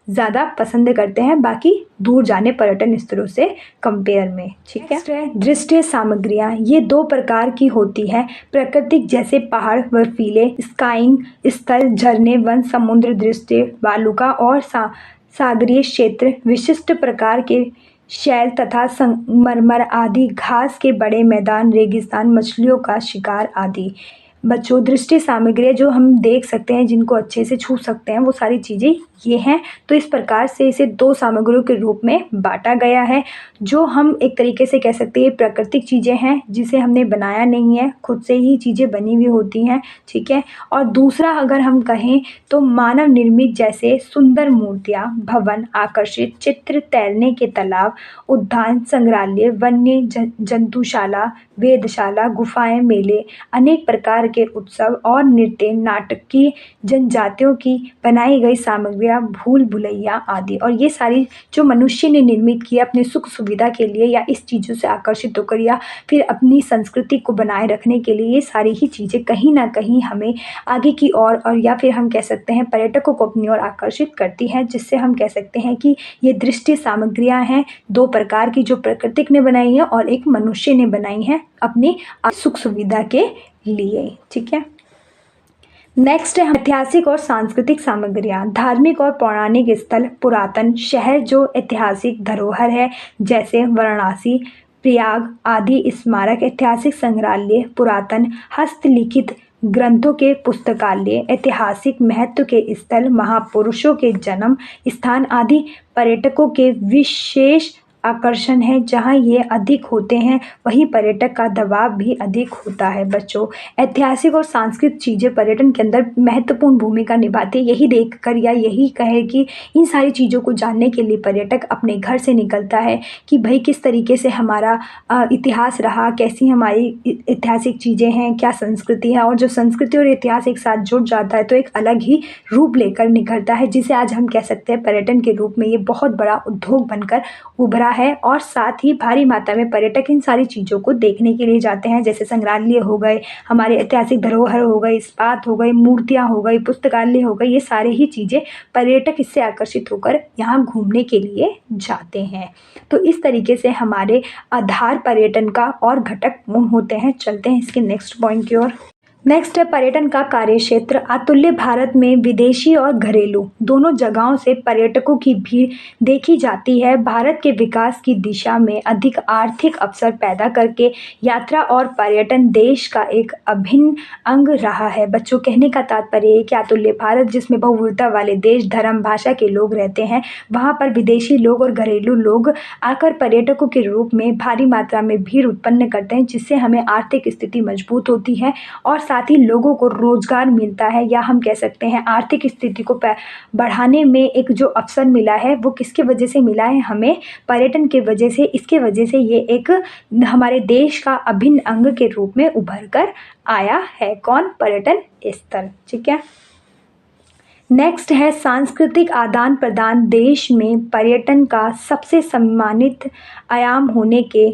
ज़्यादा पसंद करते हैं, बाकी दूर जाने पर्यटन स्थलों से कंपेयर में। ठीक है। दृश्य सामग्री, ये 2 प्रकार की होती है। प्राकृतिक जैसे पहाड़, बर्फीले स्काइंग स्थल, झरने, वन, समुद्र दृश्य, वालुका और सागरीय क्षेत्र, विशिष्ट प्रकार के शैल तथा संगमरमर आदि, घास के बड़े मैदान, रेगिस्तान, मछलियों का शिकार आदि। बच्चों दृष्टि सामग्री जो हम देख सकते हैं, जिनको अच्छे से छू सकते हैं, वो सारी चीज़ें ये हैं। तो इस प्रकार से इसे 2 सामग्रियों के रूप में बाँटा गया है। जो हम एक तरीके से कह सकते हैं प्राकृतिक चीज़ें हैं, जिसे हमने बनाया नहीं है, खुद से ही चीज़ें बनी हुई होती हैं, ठीक है। और दूसरा अगर हम कहें तो मानव निर्मित, जैसे सुंदर मूर्तियाँ, भवन, आकर्षित चित्र, तैरने के तालाब, उद्यान, संग्रहालय, वन्य जंतुशाला, वेधशाला, गुफाएं, मेले, अनेक प्रकार के उत्सव और नृत्य, नाटक की जनजातियों की बनाई गई सामग्रियाँ, भूल भुलैया आदि। और ये सारी जो मनुष्य ने निर्मित किया अपने सुख सुविधा के लिए, या इस चीज़ों से आकर्षित होकर, या फिर अपनी संस्कृति को बनाए रखने के लिए, ये सारी ही चीज़ें कहीं ना कहीं हमें आगे की ओर और या फिर हम कह सकते हैं पर्यटकों को अपनी ओर आकर्षित करती हैं, जिससे हम कह सकते हैं कि ये दृष्टि सामग्रियाँ हैं 2 प्रकार की, जो प्राकृतिक ने बनाई है और एक मनुष्य ने बनाई है अपनी सुख सुविधा के लिए, ठीक है। नेक्स्ट है ऐतिहासिक और सांस्कृतिक सामग्रियाँ, धार्मिक और पौराणिक स्थल, पुरातन शहर जो ऐतिहासिक धरोहर है, जैसे वाराणसी, प्रयाग आदि, स्मारक, ऐतिहासिक संग्रहालय, पुरातन हस्तलिखित ग्रंथों के पुस्तकालय, ऐतिहासिक महत्व के स्थल, महापुरुषों के जन्म स्थान आदि पर्यटकों के विशेष आकर्षण है। जहाँ ये अधिक होते हैं वहीं पर्यटक का दबाव भी अधिक होता है। बच्चों ऐतिहासिक और सांस्कृतिक चीज़ें पर्यटन के अंदर महत्वपूर्ण भूमिका निभाती है। यही देखकर या यही कहे कि इन सारी चीज़ों को जानने के लिए पर्यटक अपने घर से निकलता है कि भाई किस तरीके से हमारा इतिहास रहा, कैसी हमारी ऐतिहासिक चीज़ें हैं, क्या संस्कृति है। और जो संस्कृति और इतिहास एक साथ जुड़ जाता है तो एक अलग ही रूप लेकर निखरता है, जिसे आज हम कह सकते हैं पर्यटन के रूप में ये बहुत बड़ा उद्योग बनकर उभरा है। और साथ ही भारी मात्रा में पर्यटक इन सारी चीज़ों को देखने के लिए जाते हैं, जैसे संग्रहालय हो गए, हमारे ऐतिहासिक धरोहर हो गए, इस्पात हो गई, मूर्तियाँ हो गई, पुस्तकालय हो गई, ये सारे ही चीज़ें पर्यटक इससे आकर्षित होकर यहाँ घूमने के लिए जाते हैं। तो इस तरीके से हमारे आधार पर्यटन का और घटक पूर्ण होते हैं। चलते हैं इसके नेक्स्ट पॉइंट की ओर। नेक्स्ट है पर्यटन का कार्यक्षेत्र अतुल्य। भारत में विदेशी और घरेलू दोनों जगहों से पर्यटकों की भीड़ देखी जाती है। भारत के विकास की दिशा में अधिक आर्थिक अवसर पैदा करके यात्रा और पर्यटन देश का एक अभिन्न अंग रहा है। बच्चों कहने का तात्पर्य है कि अतुल्य भारत जिसमें बहुविधता वाले देश, धर्म, भाषा के लोग रहते हैं, वहाँ पर विदेशी लोग और घरेलू लोग आकर पर्यटकों के रूप में भारी मात्रा में भीड़ उत्पन्न करते हैं, जिससे हमें आर्थिक स्थिति मजबूत होती है और साथ ही लोगों को रोजगार मिलता है, या हम कह सकते हैं आर्थिक स्थिति को बढ़ाने में एक जो अवसर मिला है वो किसके वजह से मिला है, हमें पर्यटन के वजह से। इसके वजह से ये एक हमारे देश का अभिन्न अंग के रूप में उभर कर आया है। कौन? पर्यटन स्थल, ठीक है। नेक्स्ट है सांस्कृतिक आदान प्रदान। देश में पर्यटन का सबसे सम्मानित आयाम होने के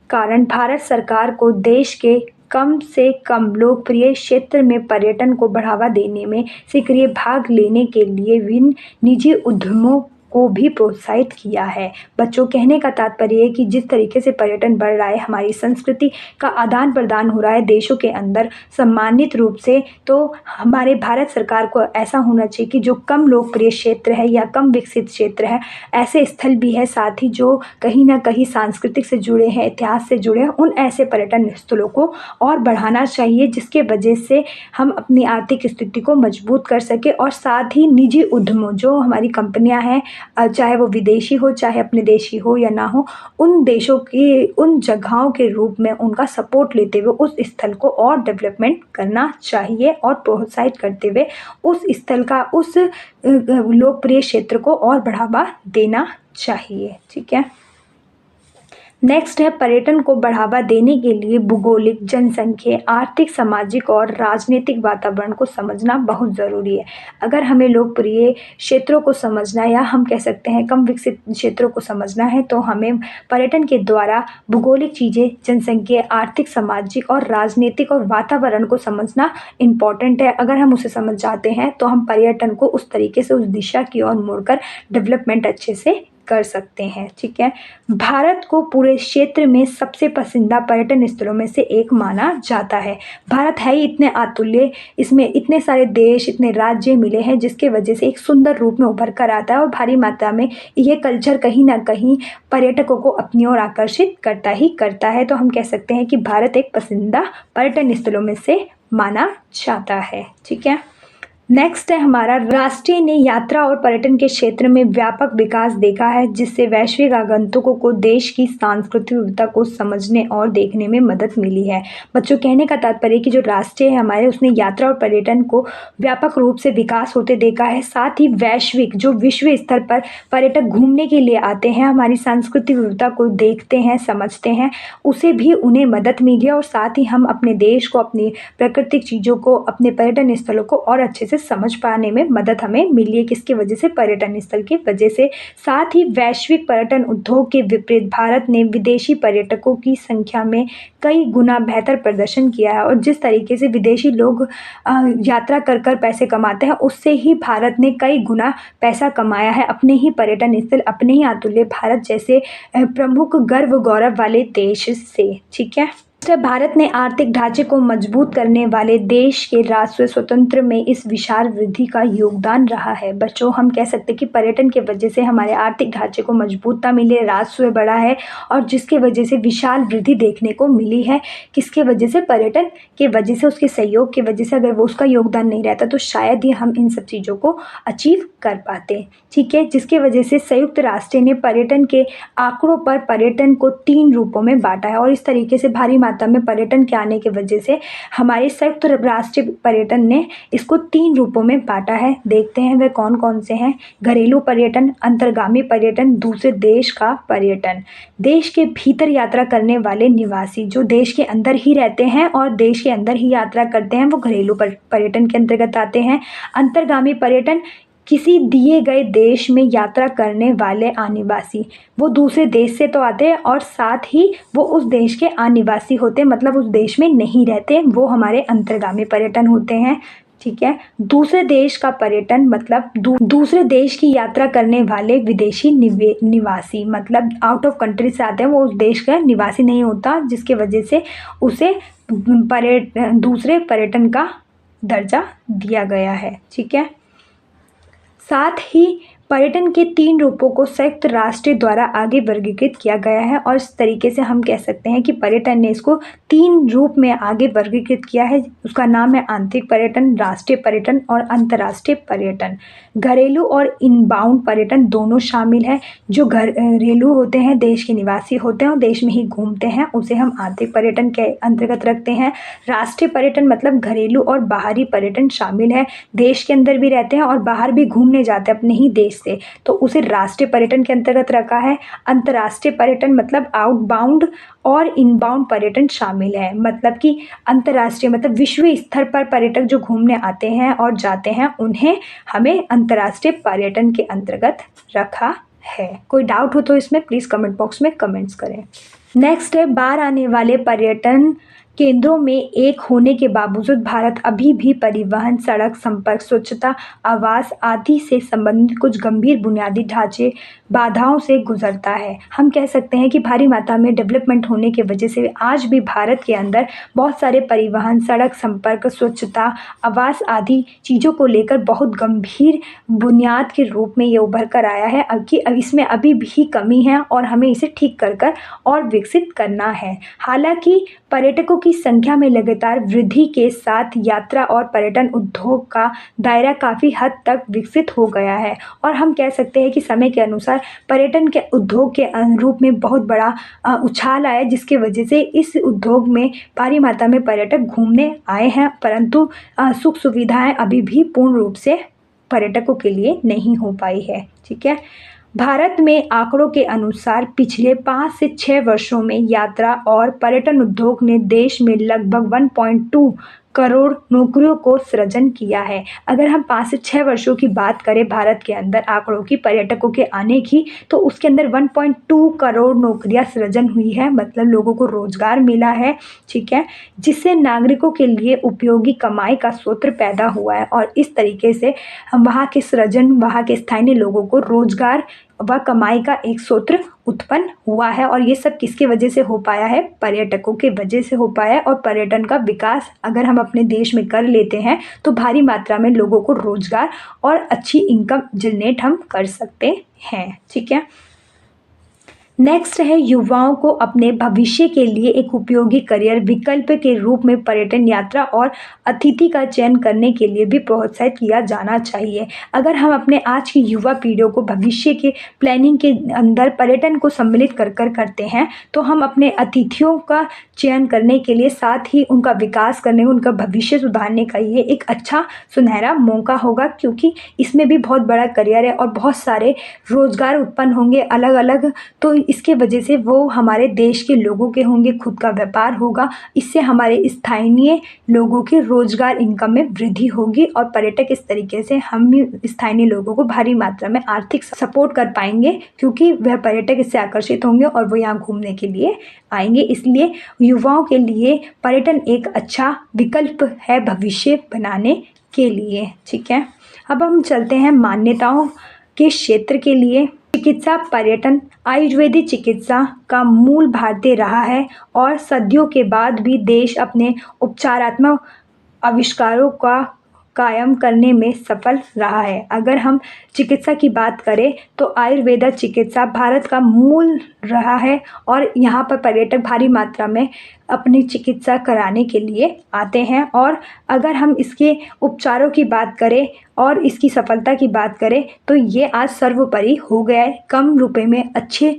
कारण भारत सरकार को देश के कम से कम लोकप्रिय क्षेत्र में पर्यटन को बढ़ावा देने में सक्रिय भाग लेने के लिए विभिन्न निजी उद्यमों को भी प्रोत्साहित किया है। बच्चों कहने का तात्पर्य है कि जिस तरीके से पर्यटन बढ़ रहा है, हमारी संस्कृति का आदान प्रदान हो रहा है देशों के अंदर सम्मानित रूप से, तो हमारे भारत सरकार को ऐसा होना चाहिए कि जो कम लोकप्रिय क्षेत्र है या कम विकसित क्षेत्र है, ऐसे स्थल भी है साथ ही जो कहीं ना कहीं सांस्कृतिक से जुड़े हैं, इतिहास से जुड़े हैं, उन ऐसे पर्यटन स्थलों को और बढ़ाना चाहिए, जिसके वजह से हम अपनी आर्थिक स्थिति को मजबूत कर सके। और साथ ही निजी उद्यमों, जो हमारी कंपनियां हैं, चाहे वो विदेशी हो चाहे अपने देशी हो या ना हो, उन देशों की उन जगहों के रूप में उनका सपोर्ट लेते हुए उस स्थल को और डेवलपमेंट करना चाहिए और प्रोत्साहित करते हुए उस स्थल का, उस लोकप्रिय क्षेत्र को और बढ़ावा देना चाहिए, ठीक है। नेक्स्ट है पर्यटन को बढ़ावा देने के लिए भूगोलिक, जनसंख्या, आर्थिक, सामाजिक और राजनीतिक वातावरण को समझना बहुत ज़रूरी है। अगर हमें लोकप्रिय क्षेत्रों को समझना या हम कह सकते हैं कम विकसित क्षेत्रों को समझना है, तो हमें पर्यटन के द्वारा भूगोलिक चीज़ें, जनसंख्या, आर्थिक, सामाजिक और राजनीतिक और वातावरण को समझना इम्पॉर्टेंट है। अगर हम उसे समझ जाते हैं तो हम पर्यटन को उस तरीके से, उस दिशा की ओर मोड़कर डेवलपमेंट अच्छे से कर सकते हैं, ठीक है। भारत को पूरे क्षेत्र में सबसे पसंदीदा पर्यटन स्थलों में से एक माना जाता है। भारत है ही इतने अतुल्य, इसमें इतने सारे देश, इतने राज्य मिले हैं, जिसके वजह से एक सुंदर रूप में उभर कर आता है और भारी मात्रा में ये कल्चर कहीं ना कहीं पर्यटकों को अपनी ओर आकर्षित करता ही करता है। तो हम कह सकते हैं कि भारत एक पसंदीदा पर्यटन स्थलों में से माना जाता है। ठीक है, नेक्स्ट है हमारा, राष्ट्रीय ने यात्रा और पर्यटन के क्षेत्र में व्यापक विकास देखा है, जिससे वैश्विक आगंतुकों को देश की सांस्कृतिक विविधता को समझने और देखने में मदद मिली है। बच्चों, कहने का तात्पर्य कि जो राष्ट्रीय है हमारे, उसने यात्रा और पर्यटन को व्यापक रूप से विकास होते देखा है। साथ ही वैश्विक, जो विश्व स्तर पर पर्यटक घूमने के लिए आते हैं, हमारी सांस्कृतिक विविधता को देखते हैं, समझते हैं, उसे भी उन्हें मदद मिली है। और साथ ही हम अपने देश को, अपनी प्राकृतिक चीज़ों को, अपने पर्यटन स्थलों को और अच्छे से समझ पाने में मदद हमें मिली है। किसकी वजह से? पर्यटन स्थल की वजह से। साथ ही वैश्विक पर्यटन उद्योग के विपरीत भारत ने विदेशी पर्यटकों की संख्या में कई गुना बेहतर प्रदर्शन किया है। और जिस तरीके से विदेशी लोग यात्रा कर कर पैसे कमाते हैं, उससे ही भारत ने कई गुना पैसा कमाया है अपने ही पर्यटन स्थल, अपने ही अतुल्य भारत जैसे प्रमुख गर्व गौरव वाले देश से। ठीक है, भारत ने आर्थिक ढांचे को मजबूत करने वाले देश के राष्ट्रीय स्वतंत्र में इस विशाल वृद्धि का योगदान रहा है। बच्चों, हम कह सकते हैं कि पर्यटन के वजह से हमारे आर्थिक ढांचे को मजबूतता मिली है, राष्ट्र बढ़ा है, और जिसके वजह से विशाल वृद्धि देखने को मिली है। किसके वजह से? पर्यटन के वजह से, उसके सहयोग की वजह से। अगर वो उसका योगदान नहीं रहता तो शायद ही हम इन सब चीज़ों को अचीव कर पाते। ठीक है, जिसके वजह से संयुक्त राष्ट्र ने पर्यटन के आंकड़ों पर पर्यटन को 3 रूपों में बांटा है। और इस तरीके से भारी मात्रा में पर्यटन के आने की वजह से हमारे संयुक्त राष्ट्र पर्यटन ने इसको 3 रूपों में बांटा है। देखते हैं वे कौन कौन से हैं। घरेलू पर्यटन, अंतर्गामी पर्यटन, दूसरे देश का पर्यटन। देश के भीतर यात्रा करने वाले निवासी, जो देश के अंदर ही रहते हैं और देश के अंदर ही यात्रा करते हैं, वो घरेलू पर्यटन के अंतर्गत आते हैं। अंतर्गामी पर्यटन, किसी दिए गए देश में यात्रा करने वाले अनिवासी, वो दूसरे देश से तो आते हैं और साथ ही वो उस देश के अनिवासी होते हैं, मतलब उस देश में नहीं रहते, वो हमारे अंतर्गामी पर्यटन होते हैं। ठीक है, दूसरे देश का पर्यटन मतलब दूसरे देश की यात्रा करने वाले विदेशी निवासी, मतलब आउट ऑफ कंट्री से आते हैं, वो उस देश का निवासी नहीं होता, जिसके वजह से उसे दूसरे पर्यटन का दर्जा दिया गया है। ठीक है, साथ ही पर्यटन के 3 रूपों को संयुक्त राष्ट्र द्वारा आगे वर्गीकृत किया गया है। और इस तरीके से हम कह सकते हैं कि पर्यटन ने इसको 3 रूप में आगे वर्गीकृत किया है। उसका नाम है आंतरिक पर्यटन, राष्ट्रीय पर्यटन और अंतर्राष्ट्रीय पर्यटन। घरेलू और इनबाउंड पर्यटन दोनों शामिल है। जो घरेलू होते हैं, देश के निवासी होते हैं और देश में ही घूमते हैं, उसे हम आंतरिक पर्यटन के अंतर्गत रखते हैं। राष्ट्रीय पर्यटन मतलब घरेलू और बाहरी पर्यटन शामिल है, देश के अंदर भी रहते हैं और बाहर भी घूमने जाते हैं अपने ही देश से, तो उसे राष्ट्रीय पर्यटन के अंतर्गत रखा है। अंतर्राष्ट्रीय पर्यटन मतलब आउटबाउंड और इनबाउंड पर्यटन शामिल है, मतलब कि अंतर्राष्ट्रीय मतलब विश्व स्तर पर पर्यटक जो घूमने आते हैं और जाते हैं, उन्हें हमें अंतर्राष्ट्रीय पर्यटन के अंतर्गत रखा है। कोई डाउट हो तो इसमें प्लीज़ कमेंट बॉक्स में कमेंट्स करें। नेक्स्ट है, बाहर आने वाले पर्यटन केंद्रों में एक होने के बावजूद भारत अभी भी परिवहन, सड़क संपर्क, स्वच्छता, आवास आदि से संबंधित कुछ गंभीर बुनियादी ढांचे बाधाओं से गुजरता है। हम कह सकते हैं कि भारी मात्रा में डेवलपमेंट होने की वजह से आज भी भारत के अंदर बहुत सारे परिवहन, सड़क संपर्क, स्वच्छता, आवास आदि चीज़ों को लेकर बहुत गंभीर बुनियाद के रूप में ये उभर कर आया है कि इसमें अभी भी कमी है और हमें इसे ठीक कर और विकसित करना है। हालांकि पर्यटकों की संख्या में लगातार वृद्धि के साथ यात्रा और पर्यटन उद्योग का दायरा काफ़ी हद तक विकसित हो गया है और हम कह सकते हैं कि समय के अनुसार पर्यटन के उद्योग के अनुरूप में बहुत बड़ा उछाल आया, जिसके वजह से इस उद्योग में भारी मात्रा में पर्यटक घूमने आए हैं, परंतु सुख सुविधाएं अभी भी पूर्ण रूप से पर्यटकों के लिए नहीं हो पाई है। ठीक है, भारत में आंकड़ों के अनुसार पिछले 5 से 6 वर्षों में यात्रा और पर्यटन उद्योग ने देश में लगभग 1.2 करोड़ नौकरियों को सृजन किया है। अगर हम 5 से 6 वर्षों की बात करें भारत के अंदर आंकड़ों की, पर्यटकों के आने की, तो उसके अंदर 1.2 करोड़ नौकरियां सृजन हुई है, मतलब लोगों को रोजगार मिला है। ठीक है, जिससे नागरिकों के लिए उपयोगी कमाई का स्रोत पैदा हुआ है और इस तरीके से हम वहाँ के सृजन, वहाँ के स्थानीय लोगों को रोजगार व कमाई का एक स्रोत उत्पन्न हुआ है। और ये सब किसकी वजह से हो पाया है? पर्यटकों के वजह से हो पाया है। और पर्यटन का विकास अगर हम अपने देश में कर लेते हैं तो भारी मात्रा में लोगों को रोजगार और अच्छी इनकम जनरेट हम कर सकते हैं। ठीक है, नेक्स्ट है युवाओं को अपने भविष्य के लिए एक उपयोगी करियर विकल्प के रूप में पर्यटन यात्रा और अतिथि का चयन करने के लिए भी प्रोत्साहित किया जाना चाहिए। अगर हम अपने आज की युवा पीढ़ियों को भविष्य के प्लानिंग के अंदर पर्यटन को सम्मिलित कर करते हैं तो हम अपने अतिथियों का चयन करने के लिए साथ ही उनका विकास करने उनका भविष्य सुधारने का ये एक अच्छा सुनहरा मौका होगा, क्योंकि इसमें भी बहुत बड़ा करियर है और बहुत सारे रोजगार उत्पन्न होंगे अलग अलग। तो इसके वजह से वो हमारे देश के लोगों के होंगे, खुद का व्यापार होगा, इससे हमारे स्थानीय लोगों के रोजगार इनकम में वृद्धि होगी और पर्यटक इस तरीके से हम स्थानीय लोगों को भारी मात्रा में आर्थिक सपोर्ट कर पाएंगे, क्योंकि वह पर्यटक इससे आकर्षित होंगे और वो यहाँ घूमने के लिए आएंगे। इसलिए युवाओं के लिए पर्यटन एक अच्छा विकल्प है भविष्य बनाने के लिए। ठीक है, अब हम चलते हैं मान्यताओं के क्षेत्र के लिए। चिकित्सा पर्यटन आयुर्वेदिक चिकित्सा का मूल भारतीय रहा है और सदियों के बाद भी देश अपने उपचारात्मक आविष्कारों का कायम करने में सफल रहा है। अगर हम चिकित्सा की बात करें तो आयुर्वेदा चिकित्सा भारत का मूल रहा है और यहाँ पर पर्यटक भारी मात्रा में अपनी चिकित्सा कराने के लिए आते हैं। और अगर हम इसके उपचारों की बात करें और इसकी सफलता की बात करें तो ये आज सर्वोपरि हो गया है, कम रुपए में अच्छी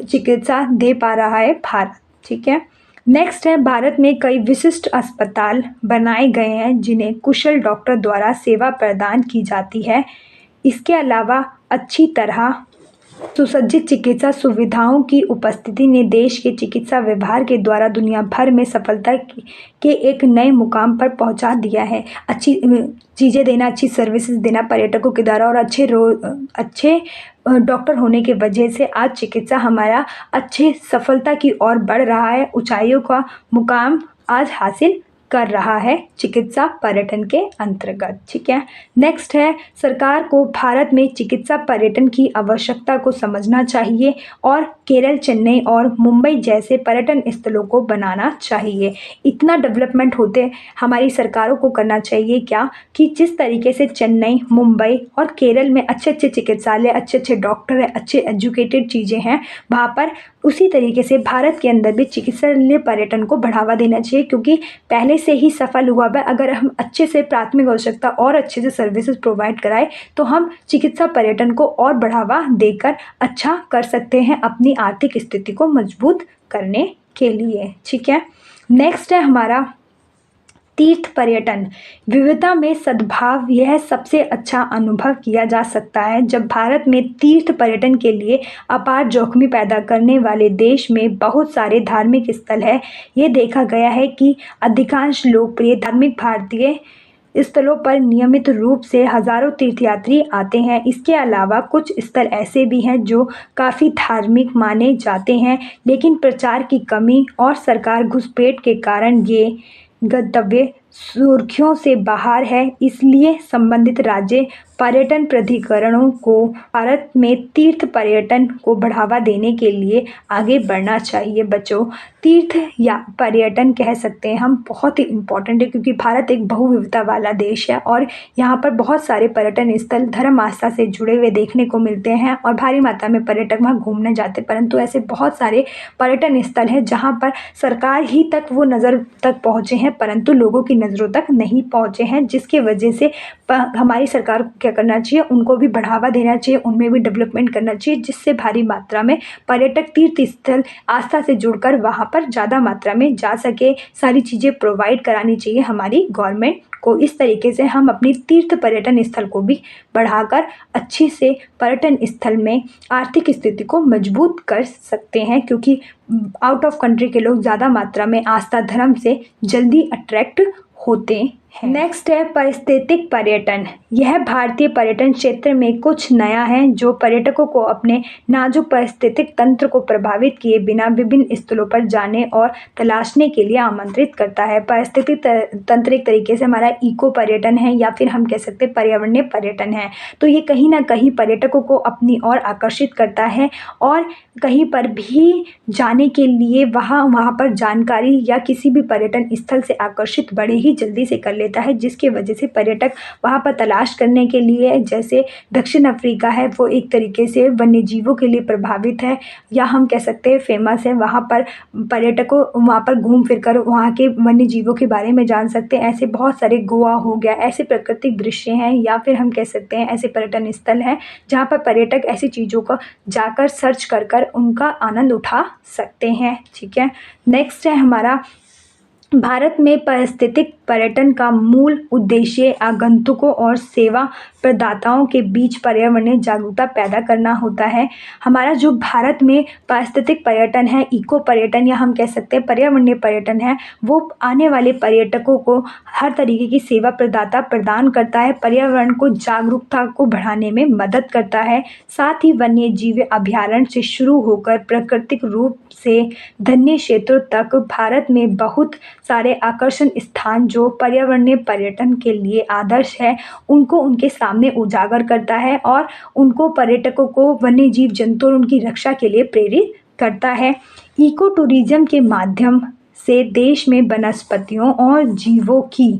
चिकित्सा दे पा रहा है भारत। ठीक है, नेक्स्ट है भारत में कई विशिष्ट अस्पताल बनाए गए हैं जिन्हें कुशल डॉक्टर द्वारा सेवा प्रदान की जाती है। इसके अलावा अच्छी तरह सुसज्जित चिकित्सा सुविधाओं की उपस्थिति ने देश के चिकित्सा विभाग के द्वारा दुनिया भर में सफलता के एक नए मुकाम पर पहुंचा दिया है। अच्छी चीज़ें देना, अच्छी सर्विसेज देना पर्यटकों के द्वारा और अच्छे डॉक्टर होने के वजह से आज चिकित्सा हमारा अच्छे सफलता की ओर बढ़ रहा है, ऊंचाइयों का मुकाम आज हासिल कर रहा है चिकित्सा पर्यटन के अंतर्गत। ठीक है, नेक्स्ट है सरकार को भारत में चिकित्सा पर्यटन की आवश्यकता को समझना चाहिए और केरल, चेन्नई और मुंबई जैसे पर्यटन स्थलों को बनाना चाहिए। इतना डेवलपमेंट होते हमारी सरकारों को करना चाहिए क्या कि जिस तरीके से चेन्नई, मुंबई और केरल में अच्छे अच्छे चिकित्सालय, अच्छे अच्छे डॉक्टर हैं, अच्छे एजुकेटेड चीज़ें हैं वहाँ पर, उसी तरीके से भारत के अंदर भी चिकित्सालय पर्यटन को बढ़ावा देना चाहिए, क्योंकि पहले से ही सफल हुआ है। अगर हम अच्छे से प्राथमिक आवश्यकता और अच्छे से सर्विसेज प्रोवाइड कराएं तो हम चिकित्सा पर्यटन को और बढ़ावा देकर अच्छा कर सकते हैं अपनी आर्थिक स्थिति को मजबूत करने के लिए। ठीक है, नेक्स्ट है हमारा तीर्थ पर्यटन। विविधता में सद्भाव, यह सबसे अच्छा अनुभव किया जा सकता है जब भारत में तीर्थ पर्यटन के लिए अपार जोखिम पैदा करने वाले देश में बहुत सारे धार्मिक स्थल है। ये देखा गया है कि अधिकांश लोकप्रिय धार्मिक भारतीय स्थलों पर नियमित रूप से हजारों तीर्थयात्री आते हैं। इसके अलावा कुछ स्थल ऐसे भी हैं जो काफ़ी धार्मिक माने जाते हैं, लेकिन प्रचार की कमी और सरकार घुसपैठ के कारण ये गंतव्य सुर्खियों से बाहर है। इसलिए संबंधित राज्य पर्यटन प्राधिकरणों को भारत में तीर्थ पर्यटन को बढ़ावा देने के लिए आगे बढ़ना चाहिए। बच्चों, तीर्थ या पर्यटन कह सकते हैं हम, बहुत ही इम्पोर्टेंट है, क्योंकि भारत एक बहुविविधता वाला देश है और यहाँ पर बहुत सारे पर्यटन स्थल धर्म आस्था से जुड़े हुए देखने को मिलते हैं और भारी मात्रा में पर्यटक वहाँ घूमने जाते हैं। परंतु ऐसे बहुत सारे पर्यटन स्थल हैं जहाँ पर सरकार ही तक वो नज़र तक पहुँचे हैं परंतु लोगों की नज़रों तक नहीं पहुँचे हैं, जिसके वजह से हमारी सरकार को क्या करना चाहिए, उनको भी बढ़ावा देना चाहिए, उनमें भी डेवलपमेंट करना चाहिए, जिससे भारी मात्रा में पर्यटक तीर्थ स्थल आस्था से जुड़कर वहाँ पर ज़्यादा मात्रा में जा सके। सारी चीज़ें प्रोवाइड करानी चाहिए हमारी गवर्नमेंट को। इस तरीके से हम अपनी तीर्थ पर्यटन स्थल को भी बढ़ाकर अच्छे से पर्यटन स्थल में आर्थिक स्थिति को मजबूत कर सकते हैं, क्योंकि आउट ऑफ कंट्री के लोग ज़्यादा मात्रा में आस्था धर्म से जल्दी अट्रैक्ट होते हैं। नेक्स्ट है पारिस्थितिक पर्यटन। यह भारतीय पर्यटन क्षेत्र में कुछ नया है जो पर्यटकों को अपने नाजुक पारिस्थितिक तंत्र को प्रभावित किए बिना विभिन्न स्थलों पर जाने और तलाशने के लिए आमंत्रित करता है। पारिस्थितिक तंत्र एक तरीके से हमारा इको पर्यटन है या फिर हम कह सकते हैं पर्यावरणीय पर्यटन है। तो ये कहीं ना कहीं पर्यटकों को अपनी ओर आकर्षित करता है और कहीं पर भी जाने के लिए वहाँ पर जानकारी या किसी भी पर्यटन स्थल से आकर्षित बड़े ही जल्दी से कर लेता है, जिसकी वजह से पर्यटक वहाँ पर तलाश करने के लिए, जैसे दक्षिण अफ्रीका है वो एक तरीके से वन्य जीवों के लिए प्रभावित है, या हम कह सकते हैं फेमस है। वहाँ पर पर्यटकों वहाँ पर घूम फिर कर वहाँ के वन्य जीवों के बारे में जान सकते हैं। ऐसे बहुत सारे गोवा हो गया, ऐसे प्राकृतिक दृश्य हैं, या फिर हम कह सकते हैं ऐसे पर्यटन स्थल हैं जहाँ पर पर्यटक ऐसी चीज़ों को जाकर सर्च कर उनका आनंद उठा सकते हैं। ठीक है, नेक्स्ट है हमारा, भारत में पारिस्थितिक पर्यटन का मूल उद्देश्य आगंतुकों और सेवा प्रदाताओं के बीच पर्यावरणीय जागरूकता पैदा करना होता है। हमारा जो भारत में पारिस्थितिक पर्यटन है, इको पर्यटन, या हम कह सकते हैं पर्यावरणीय पर्यटन है, वो आने वाले पर्यटकों को हर तरीके की सेवा प्रदाता प्रदान करता है, पर्यावरण को जागरूकता को बढ़ाने में मदद करता है। साथ ही वन्य जीव अभयारण्य से शुरू होकर प्राकृतिक रूप से धन्य क्षेत्रों तक भारत में बहुत सारे आकर्षण स्थान जो पर्यावरणीय पर्यटन के लिए आदर्श है, उनको उनके सामने उजागर करता है और उनको पर्यटकों को वन्य जीव जंतु और उनकी रक्षा के लिए प्रेरित करता है। इको टूरिज्म के माध्यम से देश में वनस्पतियों और जीवों की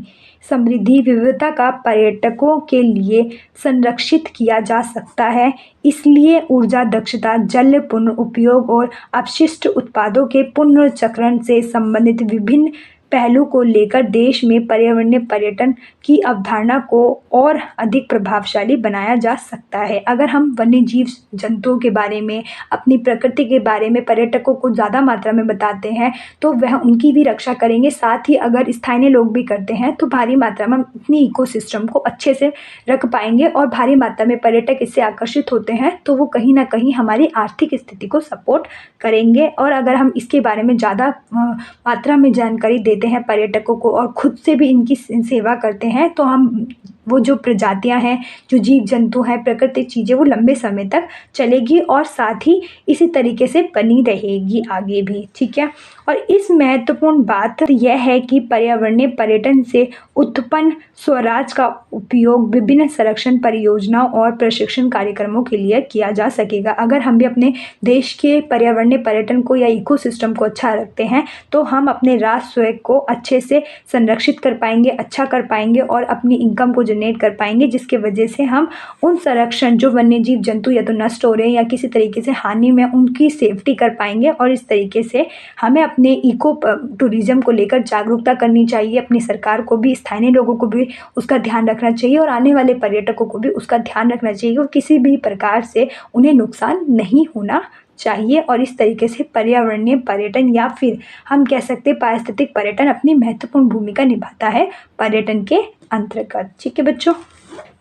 समृद्धि विविधता का पर्यटकों के लिए संरक्षित किया जा सकता है। इसलिए ऊर्जा दक्षता, जल पुनः उपयोग और अपशिष्ट उत्पादों के पुनर्चक्रण से संबंधित विभिन्न पहलू को लेकर देश में पर्यावरणीय पर्यटन की अवधारणा को और अधिक प्रभावशाली बनाया जा सकता है। अगर हम वन्य जीव जंतुओं के बारे में, अपनी प्रकृति के बारे में पर्यटकों को ज़्यादा मात्रा में बताते हैं तो वह उनकी भी रक्षा करेंगे। साथ ही अगर स्थानीय लोग भी करते हैं तो भारी मात्रा में अपनी इकोसिस्टम को अच्छे से रख पाएंगे, और भारी मात्रा में पर्यटक इससे आकर्षित होते हैं तो वो कहीं ना कहीं हमारी आर्थिक स्थिति को सपोर्ट करेंगे। और अगर हम इसके बारे में ज़्यादा मात्रा में जानकारी देते हैं पर्यटकों को और खुद से भी इनकी सेवा करते हैं तो हम वो जो प्रजातियां हैं, जो जीव जंतु हैं, प्राकृतिक चीज़ें, वो लंबे समय तक चलेगी और साथ ही इसी तरीके से बनी रहेगी आगे भी। ठीक है, और इस महत्वपूर्ण बात यह है कि पर्यावरणीय पर्यटन से उत्पन्न स्वराज का उपयोग विभिन्न संरक्षण परियोजनाओं और प्रशिक्षण कार्यक्रमों के लिए किया जा सकेगा। अगर हम भी अपने देश के पर्यावरणीय पर्यटन को या इकोसिस्टम को अच्छा रखते हैं तो हम अपने राष्ट्र को अच्छे से संरक्षित कर पाएंगे, अच्छा कर पाएंगे और अपनी इनकम को जनरेट कर पाएंगे, जिसके वजह से हम उन संरक्षण जो वन्य जीव जंतु या तो नष्ट हो रहे हैं या किसी तरीके से हानि में, उनकी सेफ्टी कर पाएंगे। और इस तरीके से हमें अपने इको टूरिज्म को लेकर जागरूकता करनी चाहिए, अपनी सरकार को भी, स्थानीय लोगों को भी उसका ध्यान रखना चाहिए और आने वाले पर्यटकों को भी उसका ध्यान रखना चाहिए और किसी भी प्रकार से उन्हें नुकसान नहीं होना चाहिए। और इस तरीके से पर्यावरणीय पर्यटन या फिर हम कह सकते हैं पारिस्थितिक पर्यटन अपनी महत्वपूर्ण भूमिका निभाता है पर्यटन के अंतर्गत। ठीक है बच्चों,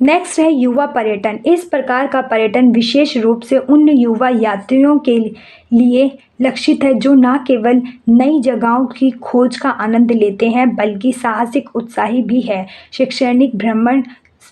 नेक्स्ट है युवा पर्यटन। इस प्रकार का पर्यटन विशेष रूप से उन युवा यात्रियों के लिए लक्षित है जो न केवल नई जगहों की खोज का आनंद लेते हैं बल्कि साहसिक उत्साही भी है। शैक्षणिक भ्रमण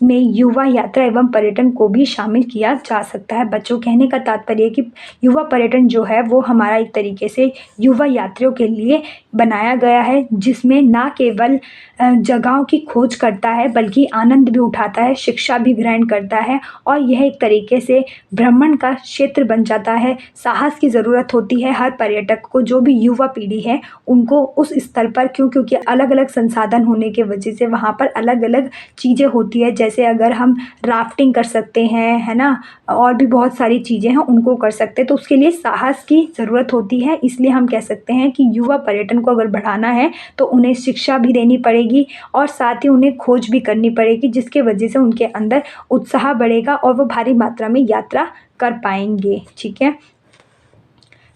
में युवा यात्रा एवं पर्यटन को भी शामिल किया जा सकता है। बच्चों, कहने का तात्पर्य है कि युवा पर्यटन जो है वो हमारा एक तरीके से युवा यात्रियों के लिए बनाया गया है, जिसमें ना केवल जगहों की खोज करता है बल्कि आनंद भी उठाता है, शिक्षा भी ग्रहण करता है और यह एक तरीके से भ्रमण का क्षेत्र बन जाता है। साहस की ज़रूरत होती है हर पर्यटक को, जो भी युवा पीढ़ी है उनको उस स्थल पर, क्योंकि अलग अलग संसाधन होने की वजह से वहाँ पर अलग अलग चीज़ें होती है। जैसे अगर हम राफ्टिंग कर सकते हैं, है ना, और भी बहुत सारी चीज़ें हैं उनको कर सकते हैं, तो उसके लिए साहस की ज़रूरत होती है। इसलिए हम कह सकते हैं कि युवा पर्यटन को अगर बढ़ाना है तो उन्हें शिक्षा भी देनी पड़ेगी और साथ ही उन्हें खोज भी करनी पड़ेगी, जिसके वजह से उनके अंदर उत्साह बढ़ेगा और वो भारी मात्रा में यात्रा कर पाएंगे। ठीक है,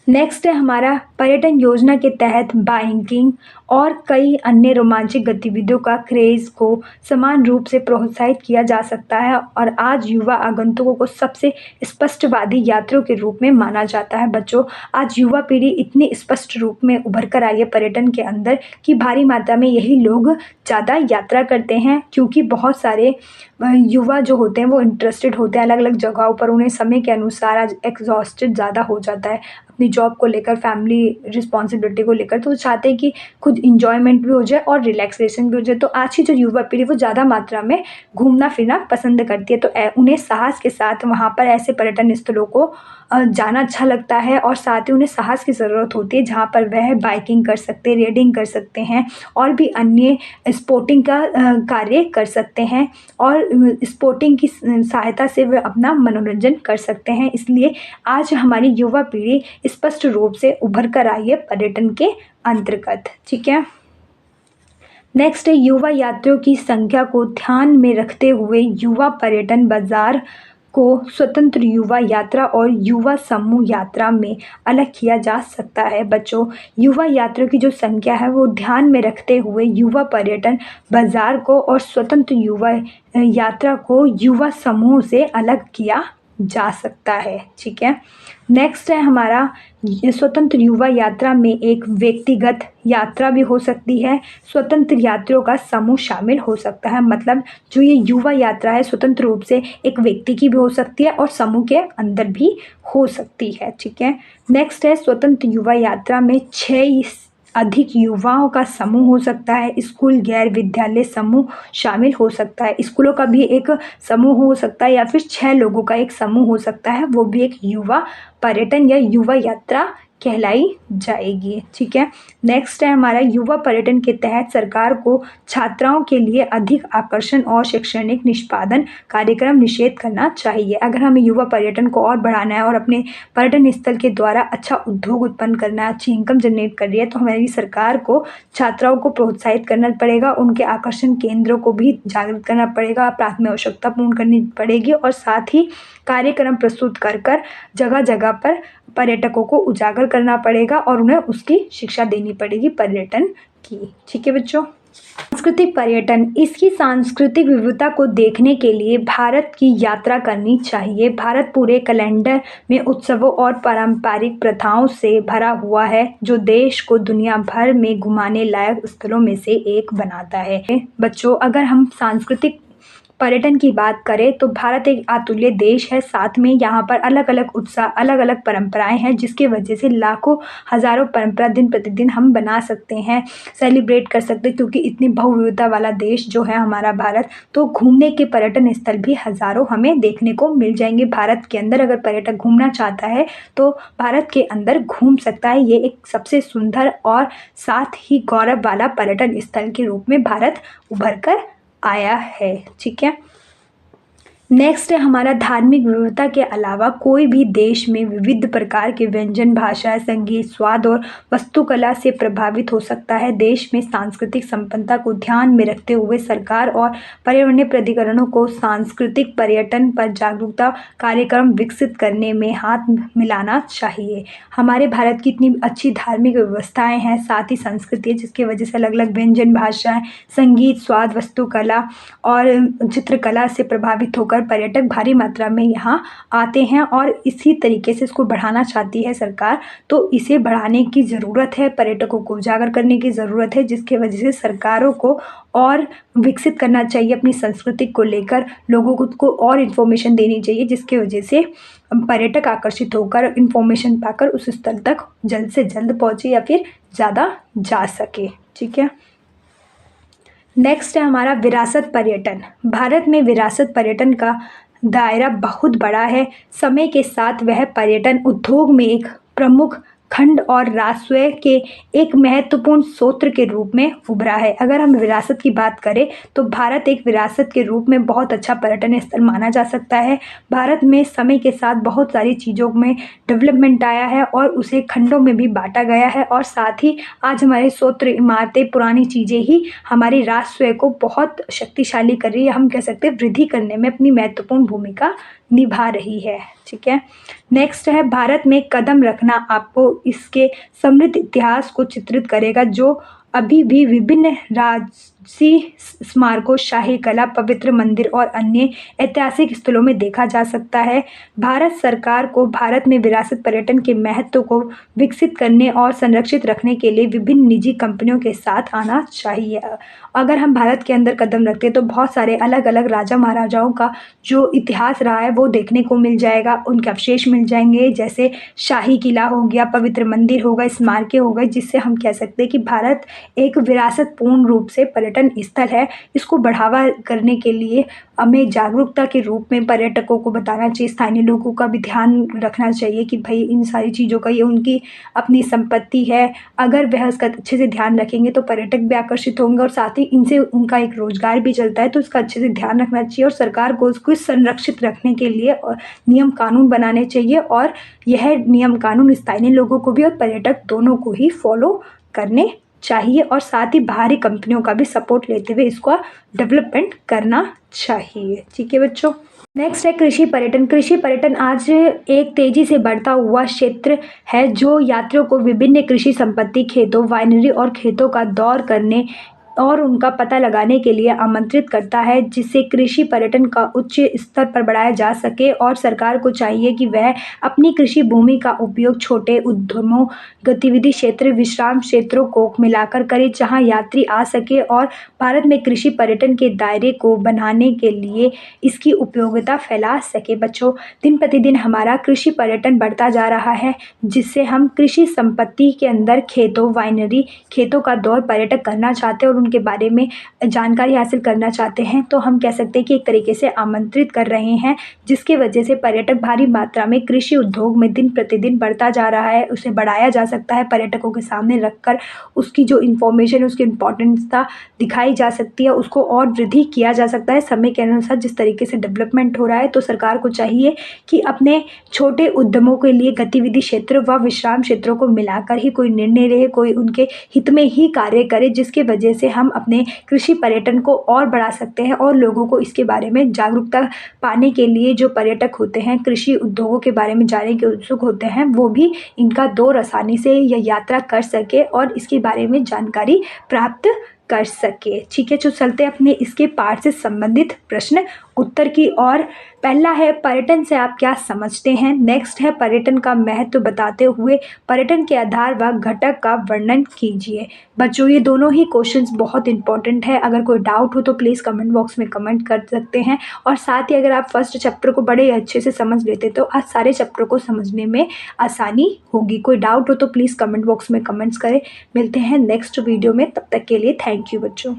नेक्स्ट है हमारा पर्यटन योजना के तहत बाइकिंग और कई अन्य रोमांचक गतिविधियों का क्रेज़ को समान रूप से प्रोत्साहित किया जा सकता है और आज युवा आगंतुकों को सबसे स्पष्टवादी यात्रियों के रूप में माना जाता है। बच्चों, आज युवा पीढ़ी इतनी स्पष्ट रूप में उभर कर आई है पर्यटन के अंदर कि भारी मात्रा में यही लोग ज़्यादा यात्रा करते हैं, क्योंकि बहुत सारे युवा जो होते हैं वो इंटरेस्टेड होते हैं अलग अलग जगहों पर। उन्हें समय के अनुसार आज एग्जॉस्टेड ज़्यादा हो जाता है अपनी जॉब को लेकर, फैमिली रिस्पॉन्सिबिलिटी को लेकर, तो वो चाहते हैं कि खुद इंजॉयमेंट भी हो जाए और रिलैक्सेशन भी हो जाए। तो आज की जो युवा पीढ़ी वो ज़्यादा मात्रा में घूमना फिरना पसंद करती है, तो उन्हें साहस के साथ वहाँ पर ऐसे पर्यटन स्थलों को जाना अच्छा लगता है और साथ ही उन्हें साहस की ज़रूरत होती है जहाँ पर वह बाइकिंग कर सकते हैं, रेडिंग कर सकते हैं और भी अन्य स्पोर्टिंग का कार्य कर सकते हैं और स्पोर्टिंग की सहायता से वे अपना मनोरंजन कर सकते हैं। इसलिए आज हमारी युवा पीढ़ी स्पष्ट रूप से उभर कर आई है पर्यटन के अंतर्गत। ठीक है, नेक्स्ट है युवा यात्रियों की संख्या को ध्यान में रखते हुए युवा पर्यटन बाजार को स्वतंत्र युवा यात्रा और युवा समूह यात्रा में अलग किया जा सकता है। बच्चों, युवा यात्रियों की जो संख्या है वो ध्यान में रखते हुए युवा पर्यटन बाजार को और स्वतंत्र युवा यात्रा को युवा समूह से अलग किया जा सकता है। ठीक है, नेक्स्ट है हमारा स्वतंत्र युवा यात्रा में एक व्यक्तिगत यात्रा भी हो सकती है, स्वतंत्र यात्रियों का समूह शामिल हो सकता है। मतलब जो ये युवा यात्रा है स्वतंत्र रूप से एक व्यक्ति की भी हो सकती है और समूह के अंदर भी हो सकती है। ठीक है, नेक्स्ट है स्वतंत्र युवा यात्रा में 6 अधिक युवाओं का समूह हो सकता है, स्कूल गैर विद्यालय समूह शामिल हो सकता है। स्कूलों का भी एक समूह हो सकता है या फिर 6 लोगों का एक समूह हो सकता है, वो भी एक युवा पर्यटन या युवा यात्रा कहलाई जाएगी। ठीक है, नेक्स्ट है हमारा युवा पर्यटन के तहत सरकार को छात्राओं के लिए अधिक आकर्षण और शैक्षणिक निष्पादन कार्यक्रम निषेध करना चाहिए। अगर हमें युवा पर्यटन को और बढ़ाना है और अपने पर्यटन स्थल के द्वारा अच्छा उद्योग उत्पन्न करना है, अच्छी इनकम जनरेट कर रही है, तो हमारी सरकार को छात्राओं को प्रोत्साहित करना पड़ेगा, उनके आकर्षण केंद्रों को भी जागृत करना पड़ेगा, प्राथमिक आवश्यकता पूर्ण करनी पड़ेगी और साथ ही कार्यक्रम प्रस्तुत कर जगह जगह पर पर्यटकों को उजागर करना पड़ेगा और उन्हें उसकी शिक्षा देनी पड़ेगी पर्यटन की। ठीक है बच्चों, सांस्कृतिक पर्यटन, इसकी सांस्कृतिक विविधता को देखने के लिए भारत की यात्रा करनी चाहिए। भारत पूरे कैलेंडर में उत्सवों और पारंपरिक प्रथाओं से भरा हुआ है जो देश को दुनिया भर में घुमाने लायक स्थलों में से एक बनाता है। बच्चों, अगर हम सांस्कृतिक पर्यटन की बात करें तो भारत एक अतुल्य देश है, साथ में यहाँ पर अलग अलग उत्साह, अलग अलग परंपराएं हैं जिसकी वजह से लाखों हज़ारों परंपरा दिन प्रतिदिन हम बना सकते हैं, सेलिब्रेट कर सकते हैं, क्योंकि इतनी बहुविविधता वाला देश जो है हमारा भारत। तो घूमने के पर्यटन स्थल भी हज़ारों हमें देखने को मिल जाएंगे भारत के अंदर। अगर पर्यटक घूमना चाहता है तो भारत के अंदर घूम सकता है। ये एक सबसे सुंदर और साथ ही गौरव वाला पर्यटन स्थल के रूप में भारत उभर कर आया है। ठीक है, नेक्स्ट है हमारा धार्मिक विविधता के अलावा कोई भी देश में विविध प्रकार के व्यंजन, भाषा, संगीत, स्वाद और वास्तुकला से प्रभावित हो सकता है। देश में सांस्कृतिक संपन्नता को ध्यान में रखते हुए सरकार और पर्यावरणीय प्राधिकरणों को सांस्कृतिक पर्यटन पर जागरूकता कार्यक्रम विकसित करने में हाथ मिलाना चाहिए। हमारे भारत की इतनी अच्छी धार्मिक व्यवस्थाएं हैं, साथ ही संस्कृति है, जिसकी वजह से अलग अलग व्यंजन, भाषाएं, संगीत, स्वाद, वास्तुकला और चित्रकला से प्रभावित होकर पर्यटक भारी मात्रा में यहाँ आते हैं और इसी तरीके से इसको बढ़ाना चाहती है सरकार। तो इसे बढ़ाने की ज़रूरत है, पर्यटकों को उजागर करने की ज़रूरत है, जिसके वजह से सरकारों को और विकसित करना चाहिए अपनी संस्कृति को लेकर, लोगों को और इन्फॉर्मेशन देनी चाहिए, जिसकी वजह से पर्यटक आकर्षित होकर इन्फॉर्मेशन पाकर उस स्थल तक जल्द से जल्द पहुँचे या फिर ज़्यादा जा सके। ठीक है, नेक्स्ट है हमारा विरासत पर्यटन। भारत में विरासत पर्यटन का दायरा बहुत बड़ा है। समय के साथ वह पर्यटन उद्योग में एक प्रमुख खंड और राजस्व के एक महत्वपूर्ण स्रोत के रूप में उभरा है। अगर हम विरासत की बात करें तो भारत एक विरासत के रूप में बहुत अच्छा पर्यटन स्थल माना जा सकता है। भारत में समय के साथ बहुत सारी चीज़ों में डेवलपमेंट आया है और उसे खंडों में भी बांटा गया है और साथ ही आज हमारे स्रोत, इमारतें, पुरानी चीज़ें ही हमारी राजस्व को बहुत शक्तिशाली कर रही है, हम कह सकते हैं वृद्धि करने में अपनी महत्वपूर्ण भूमिका निभा रही है। ठीक है, नेक्स्ट है भारत में कदम रखना आपको इसके समृद्ध इतिहास को चित्रित करेगा, जो अभी भी विभिन्न राजसी स्मारकों, शाही कला, पवित्र मंदिर और अन्य ऐतिहासिक स्थलों में देखा जा सकता है। भारत सरकार को भारत में विरासत पर्यटन के महत्व को विकसित करने और संरक्षित रखने के लिए विभिन्न निजी कंपनियों के साथ आना चाहिए। अगर हम भारत के अंदर कदम रखते हैं तो बहुत सारे अलग अलग राजा महाराजाओं का जो इतिहास रहा है वो देखने को मिल जाएगा, उनके अवशेष मिल जाएंगे, जैसे शाही किला हो गया, पवित्र मंदिर हो गए, स्मारकें हो गए, जिससे हम कह सकते हैं कि भारत एक विरासत पूर्ण रूप से पर्यटन स्थल है। इसको बढ़ावा करने के लिए हमें जागरूकता के रूप में पर्यटकों को बताना चाहिए, स्थानीय लोगों का भी ध्यान रखना चाहिए कि भाई इन सारी चीज़ों का ये उनकी अपनी संपत्ति है। अगर वह उसका अच्छे से ध्यान रखेंगे तो पर्यटक भी आकर्षित होंगे और साथ ही इनसे उनका एक रोजगार भी चलता है, तो इसका अच्छे से ध्यान रखना चाहिए और सरकार को उसको संरक्षित रखने के लिए नियम कानून बनाने चाहिए और यह नियम कानून स्थानीय लोगों को भी और पर्यटक दोनों को ही फॉलो करने चाहिए और साथ ही बाहरी कंपनियों का भी सपोर्ट लेते हुए इसको डेवलपमेंट करना चाहिए। ठीक है बच्चों। नेक्स्ट है कृषि पर्यटन। कृषि पर्यटन आज एक तेजी से बढ़ता हुआ क्षेत्र है जो यात्रियों को विभिन्न कृषि संपत्ति, खेतों, वाइनरी और खेतों का दौर करने और उनका पता लगाने के लिए आमंत्रित करता है, जिससे कृषि पर्यटन का उच्च स्तर पर बढ़ाया जा सके। और सरकार को चाहिए कि वह अपनी कृषि भूमि का उपयोग छोटे उद्यमों, गतिविधि क्षेत्र, विश्राम क्षेत्रों को मिलाकर करे जहां यात्री आ सके और भारत में कृषि पर्यटन के दायरे को बनाने के लिए इसकी उपयोगिता फैला सके। बच्चों, दिन प्रतिदिन हमारा कृषि पर्यटन बढ़ता जा रहा है, जिससे हम कृषि संपत्ति के अंदर खेतों, वाइनरी, खेतों का दौर पर्यटक करना चाहते हैं और उनके बारे में जानकारी हासिल करना चाहते हैं, तो हम कह सकते हैं कि एक तरीके से आमंत्रित कर रहे हैं, जिसके वजह से पर्यटक भारी मात्रा में कृषि उद्योग में दिन प्रतिदिन बढ़ता जा रहा है। उसे बढ़ाया जा सकता है, पर्यटकों के सामने रखकर उसकी जो इन्फॉर्मेशन, उसकी इम्पोर्टेंसता दिखाई जा सकती है, उसको और वृद्धि किया जा सकता है समय के अनुसार जिस तरीके से डेवलपमेंट हो रहा है। तो सरकार को चाहिए कि अपने छोटे उद्यमों के लिए गतिविधि क्षेत्र व विश्राम क्षेत्रों को मिलाकर ही कोई निर्णय रहे, कोई उनके हित में ही कार्य करे, जिसके वजह से हम अपने कृषि पर्यटन को और बढ़ा सकते हैं और लोगों को इसके बारे में जागरूकता पाने के लिए जो पर्यटक होते हैं, कृषि उद्योगों के बारे में जानने के उत्सुक होते हैं, वो भी इनका दौर आसानी से यह यात्रा कर सके और इसके बारे में जानकारी प्राप्त कर सके। ठीक है, जो चलते अपने इसके पाठ से संबंधित प्रश्न उत्तर की ओर। पहला है पर्यटन से आप क्या समझते हैं। नेक्स्ट है पर्यटन का महत्व बताते हुए पर्यटन के आधार व घटक का वर्णन कीजिए। बच्चों, ये दोनों ही क्वेश्चंस बहुत इंपॉर्टेंट है। अगर कोई डाउट हो तो प्लीज़ कमेंट बॉक्स में कमेंट कर सकते हैं और साथ ही अगर आप फर्स्ट चैप्टर को बड़े अच्छे से समझ लेते तो आज सारे चैप्टर को समझने में आसानी होगी। कोई डाउट हो तो प्लीज़ कमेंट बॉक्स में कमेंट्स करें। मिलते हैं नेक्स्ट वीडियो में, तब तक के लिए थैंक यू बच्चों।